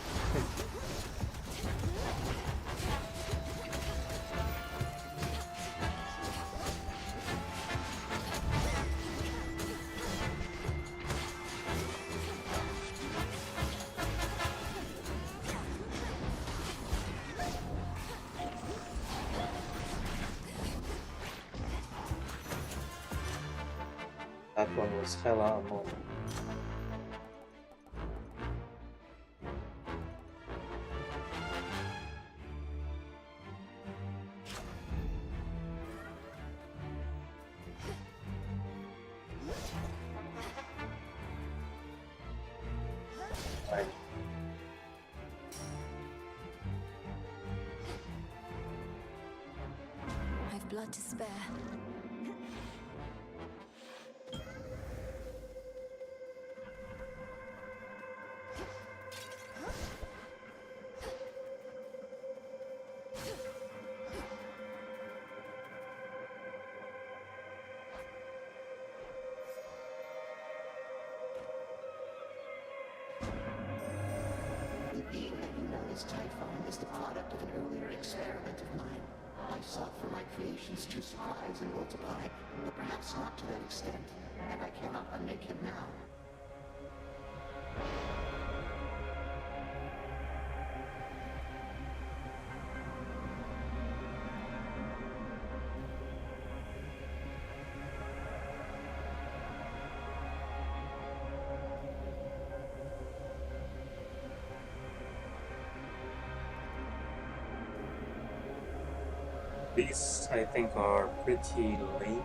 That one was hella annoying. Right. I've blood to spare. The being that you know as Typhon is the product of an earlier experiment of mine. I sought for my creations to surprise and multiply, but perhaps not to that extent, and I cannot unmake him now. These, I think, are pretty lame.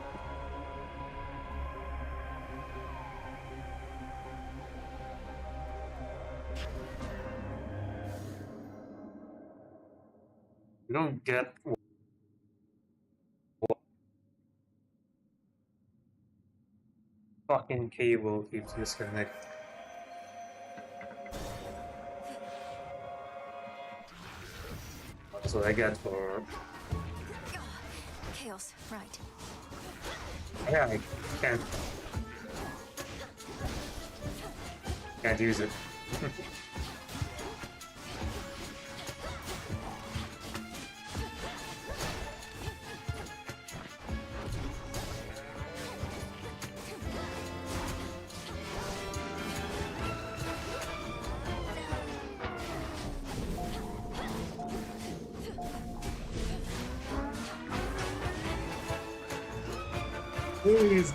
You don't get what fucking cable keeps disconnecting. That's what I get for... Chaos, right. Yeah, I can't use it. Please.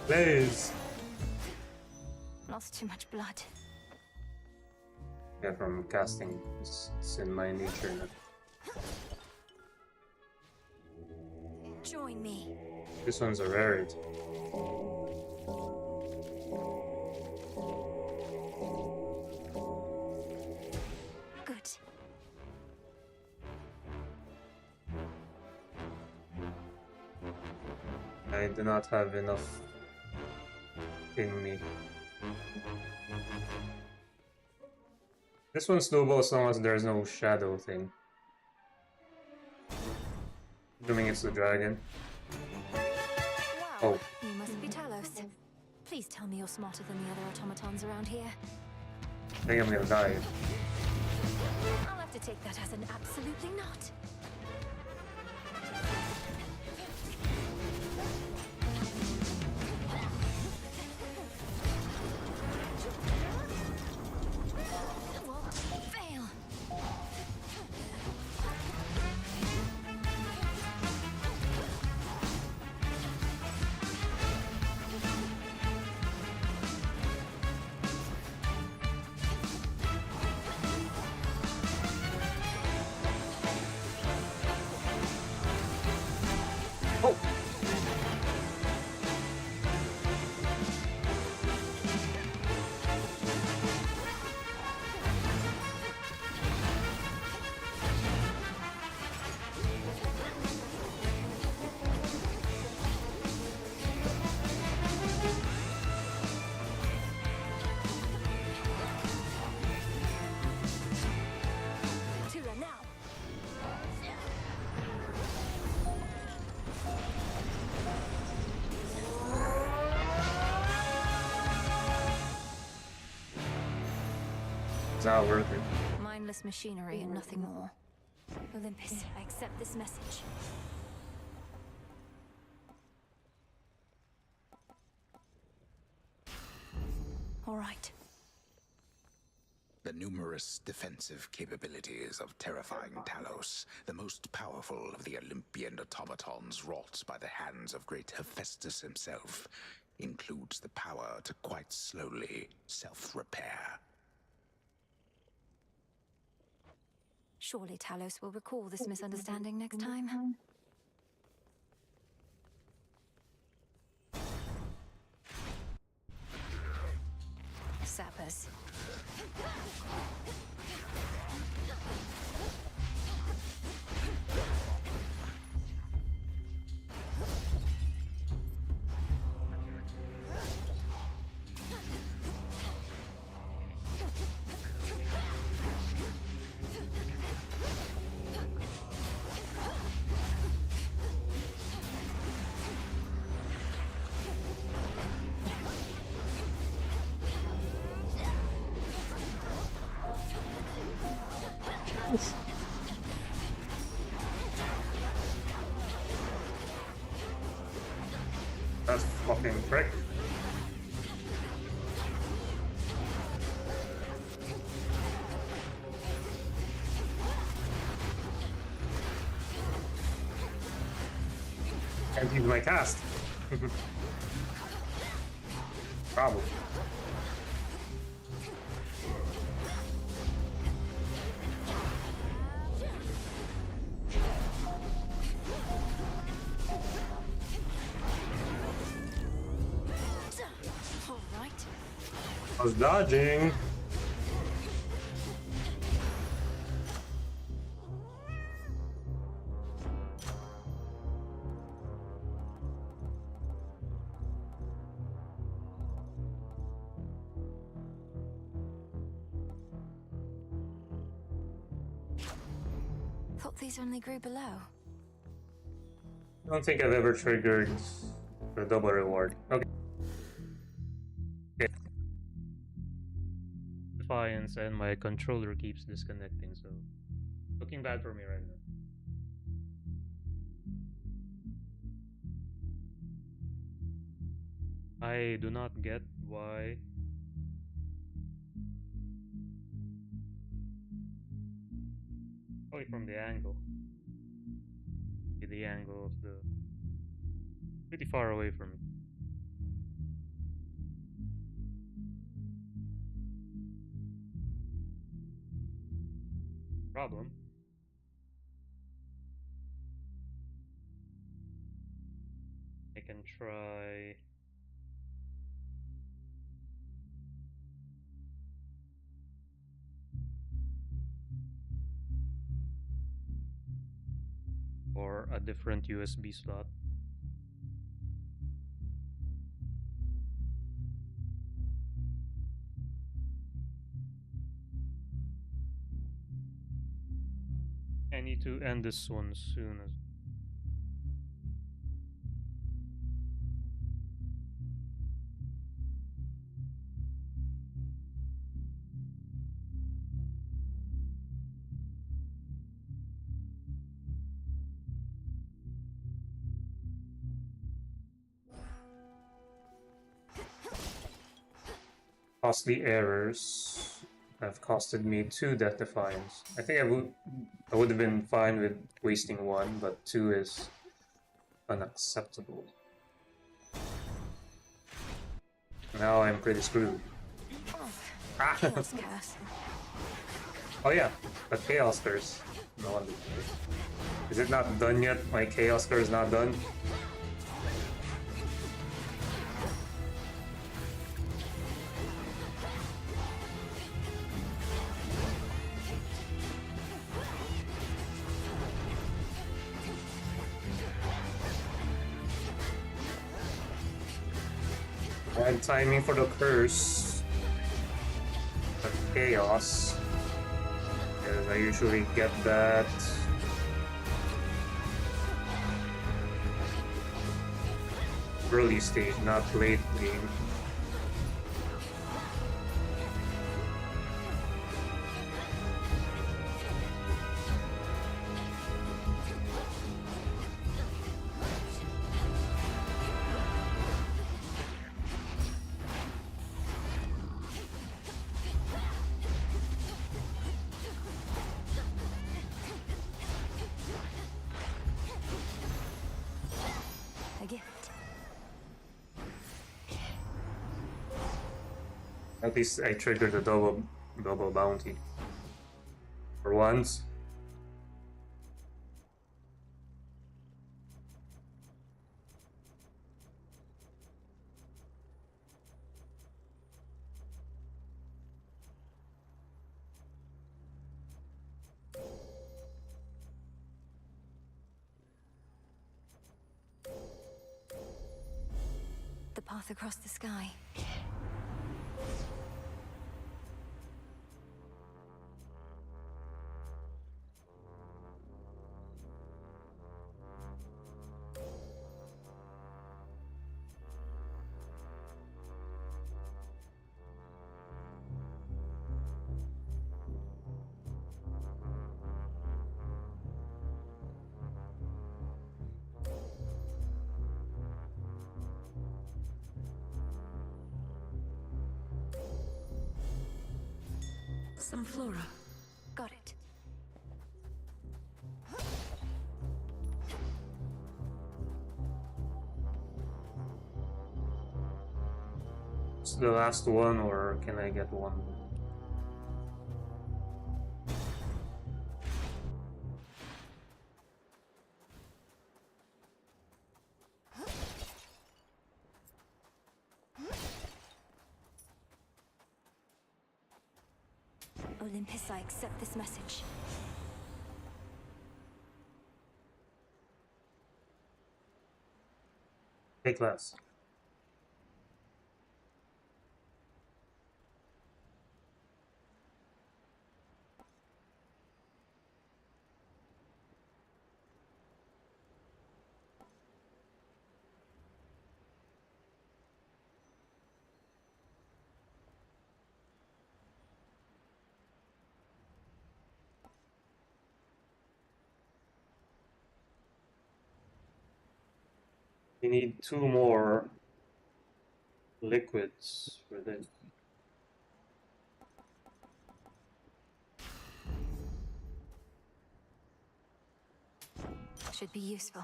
Please. Lost too much blood. Yeah, from casting. It's in my nature now. Join me. This one's a rarity. Good. I do not have enough in me. This one's doable as long as there's no shadow thing. Assuming it's the dragon. Wow, you must be Talos. Please tell me you're smarter than the other automatons around here. I think I'm gonna die. I'll have to take that as an absolutely not. Fail. Tula now. It's not worth it. Mindless machinery and nothing more. Olympus, I accept this message. All right. The numerous defensive capabilities of terrifying Talos, the most powerful of the Olympian automatons wrought by the hands of great Hephaestus himself, includes the power to quite slowly self-repair. Surely Talos will recall this misunderstanding next time. Sappers. That's fucking prick. Can't use my cast. Problem. All right. I was dodging. Thought these only grew below. I don't think I've ever triggered the double reward. Okay. Defiance and my controller keeps disconnecting, so looking bad for me right now. I do not get why probably from the angle. The angle of the pretty far away from me. Problem. I can try. Or a different USB slot. I need to end this one soon as Costly errors have costed me 2 death defiance. I think I would have been fine with wasting 1, but 2 is unacceptable. Now I'm pretty screwed. Chaos curse. Oh yeah, the Chaos Curse. No wonder. Is it not done yet? My Chaos Curse is not done? Bad timing for the curse. But chaos. Because I usually get that. Early stage, not late game. A gift. At least I triggered the double bounty. For once. The path across the sky. Some flora. Got it. It's the last one, or can I get one? Olympus, I accept this message. Take less. We need 2 more liquids for this. Should be useful.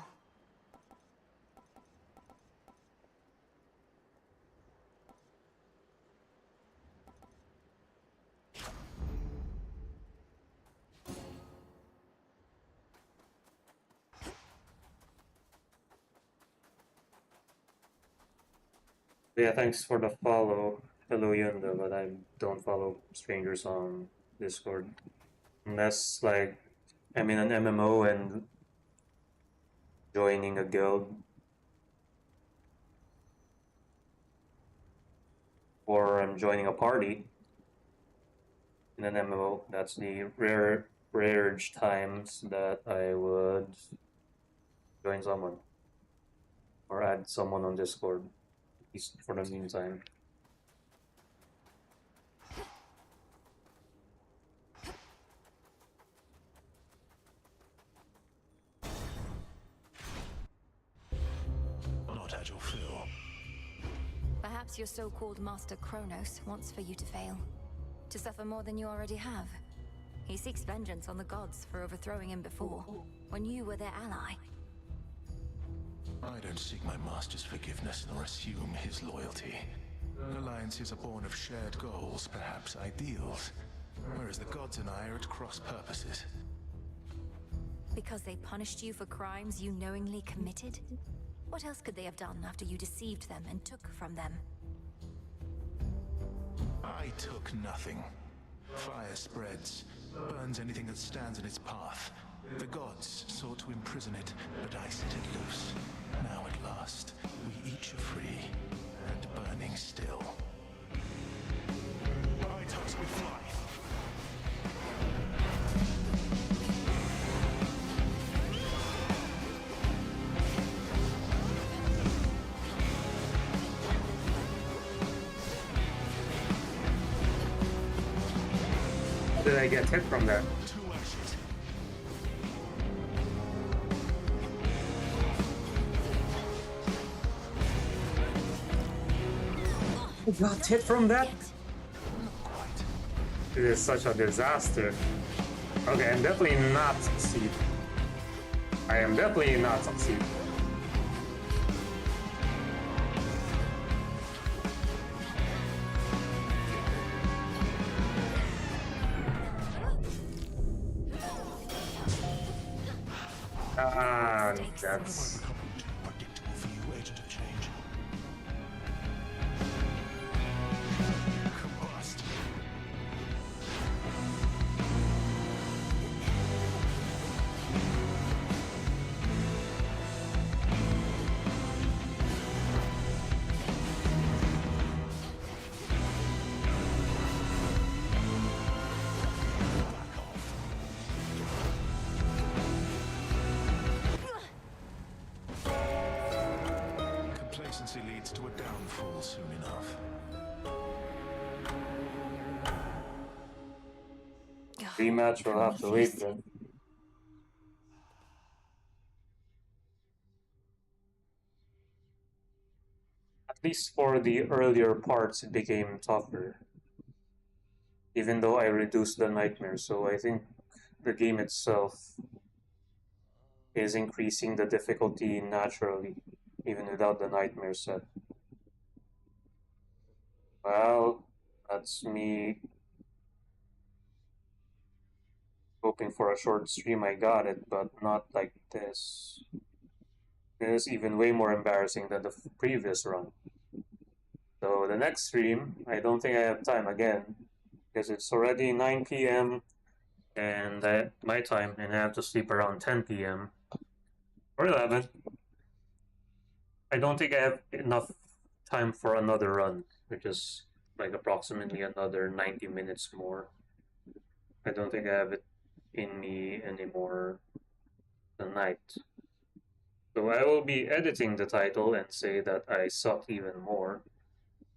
Yeah, thanks for the follow. Hello Yunda, but I don't follow strangers on Discord. Unless like I'm in an MMO and joining a guild. Or I'm joining a party in an MMO. That's the rare times that I would join someone. Or add someone on Discord. At least for the meantime. Not at your fill. Perhaps your so-called Master Kronos wants for you to fail. To suffer more than you already have. He seeks vengeance on the gods for overthrowing him before, when you were their ally. I don't seek my master's forgiveness nor assume his loyalty. Alliances are born of shared goals, perhaps ideals, whereas the gods and I are at cross purposes. Because they punished you for crimes you knowingly committed? What else could they have done after you deceived them and took from them? I took nothing. Fire spreads, burns anything that stands in its path. The gods sought to imprison it, but I set it loose. Now at last, we each are free, and burning still. I touch with fly. Did I get hit from that? I got hit from that? It is such a disaster. Okay, I'm definitely not succeed. I am definitely not succeed. That's... Complacency leads to a downfall soon enough. Rematch will have to wait then. At least for the earlier parts it became tougher. Even though I reduced the nightmare, so I think the game itself is increasing the difficulty naturally, even without the nightmare set. Well, that's me hoping for a short stream. I got it, but not like this. It is even way more embarrassing than the previous run. So the next stream, I don't think I have time again, because it's already 9 p.m. and my time, and I have to sleep around 10 p.m. or 11. I don't think I have enough time for another run, which is like approximately another 90 minutes more. I don't think I have it in me anymore tonight. So I will be editing the title and say that I sucked even more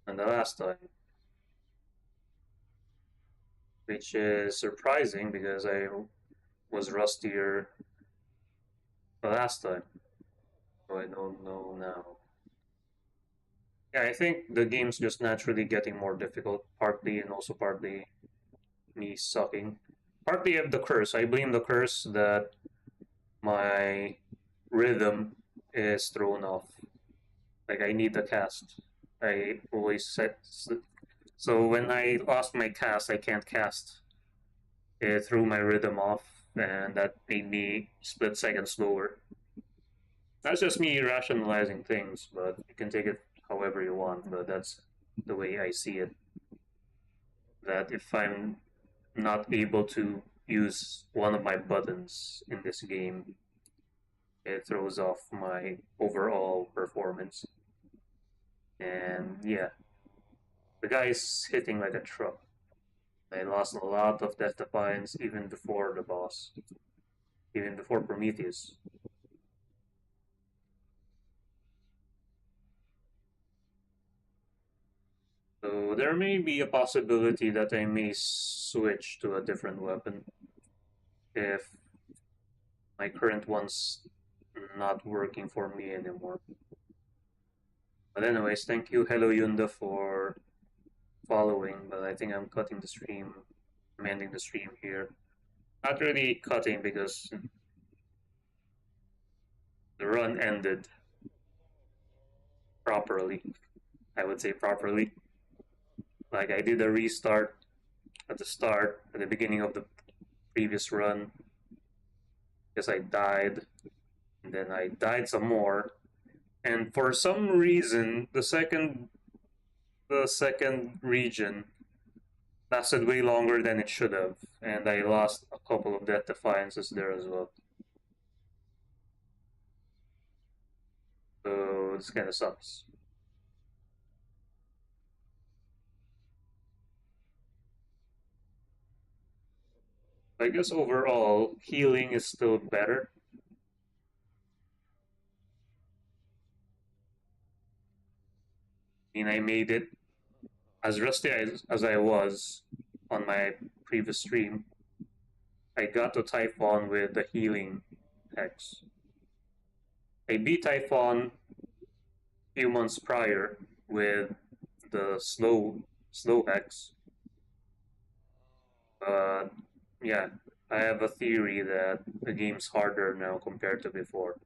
than the last time. Which is surprising because I was rustier the last time. So I don't know now. Yeah, I think the game's just naturally getting more difficult, partly and also partly me sucking. Partly of the curse. I blame the curse that my rhythm is thrown off. Like, I need the cast. I always set... So when I lost my cast, I can't cast. It threw my rhythm off, and that made me split seconds slower. That's just me rationalizing things, but you can take it however you want, but that's the way I see it. That if I'm not able to use one of my buttons in this game, it throws off my overall performance. And yeah, the guy's hitting like a truck. I lost a lot of Death Defiance even before the boss, even before Prometheus. So there may be a possibility that I may switch to a different weapon if my current one's not working for me anymore. But anyways, thank you, Hello Yunda, for following. But I think I'm cutting the stream, I'm ending the stream here. Not really cutting because the run ended properly. I would say properly. Like I did a restart at the beginning of the previous run, because I died, and then I died some more, and for some reason the second region lasted way longer than it should have, and I lost a couple of Death Defiances there as well. So this kind of sucks. I guess overall, healing is still better. I mean, I made it as rusty as I was on my previous stream. I got to Typhon with the healing hex. I beat Typhon a few months prior with the slow hex. But yeah, I have a theory that the game's harder now compared to before.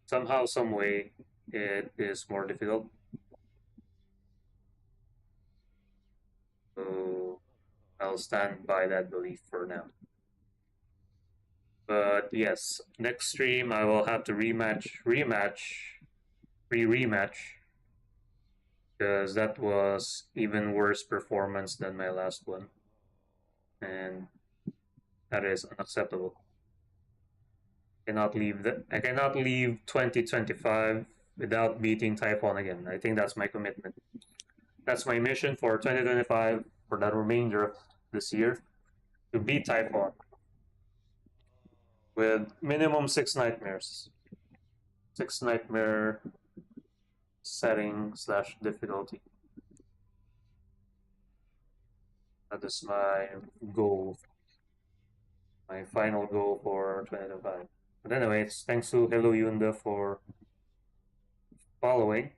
Somehow, some way, it is more difficult. So I'll stand by that belief for now. But yes, next stream I will have to rematch, because that was even worse performance than my last one, and that is unacceptable. I cannot leave 2025 without beating Typhon again. I think that's my commitment. That's my mission for 2025, for the remainder of this year, to beat Typhon with minimum 6 nightmares. 6 nightmare setting / difficulty. That is my goal, my final goal for 2025. But anyways, thanks to Hello Yunda for following.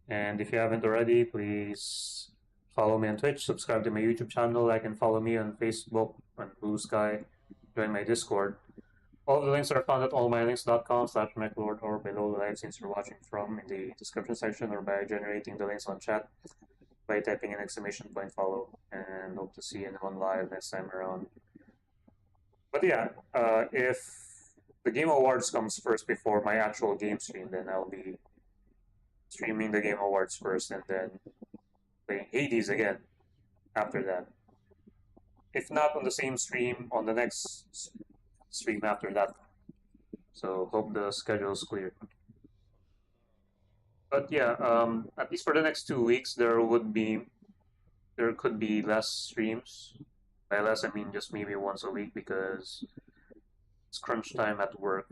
And if you haven't already, please follow me on Twitch, subscribe to my YouTube channel, like and follow me on Facebook, on Blue Sky, join my Discord. All of the links are found at allmylinks.com/mechlord, or below the live since you're watching from, in the description section, or by generating the links on chat by typing an exclamation point follow, and hope to see anyone live next time around. But yeah, if the Game Awards comes first before my actual game stream, then I'll be streaming the Game Awards first and then playing Hades again after that. If not on the same stream, on the next stream after that. So hope the schedule is clear. But yeah, at least for the next 2 weeks, there could be less streams. By less, I mean just maybe once a week, because it's crunch time at work.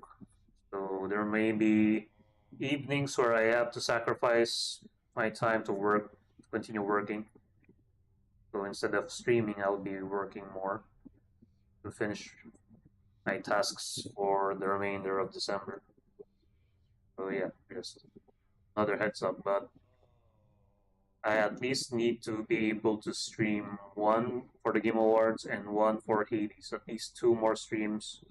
So there may be evenings where I have to sacrifice my time to continue working. So instead of streaming, I'll be working more to finish my tasks for the remainder of December. So yeah, just another heads up, but I at least need to be able to stream one for the Game Awards and one for Hades, at least 2 more streams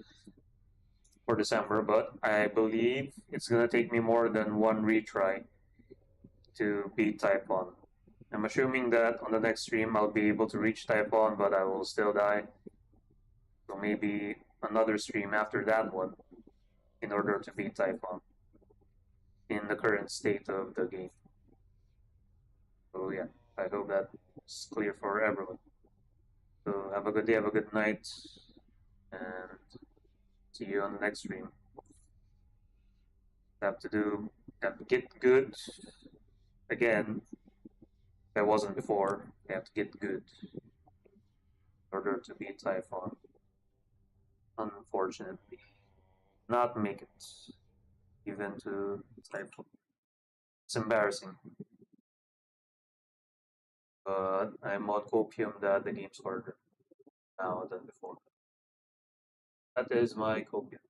for December, but I believe it's gonna take me more than 1 retry to beat Typhon. I'm assuming that on the next stream I'll be able to reach Typhon, but I will still die. So maybe another stream after that one in order to beat Typhon in the current state of the game. So yeah, I hope that's clear for everyone. So have a good day, have a good night, and see you on the next stream. Have to get good again. If I wasn't before, I have to get good in order to beat Typhon. Unfortunately, not make it even to Typhon. It's embarrassing. But I'm on copium that the game's harder now than before. That is my copium.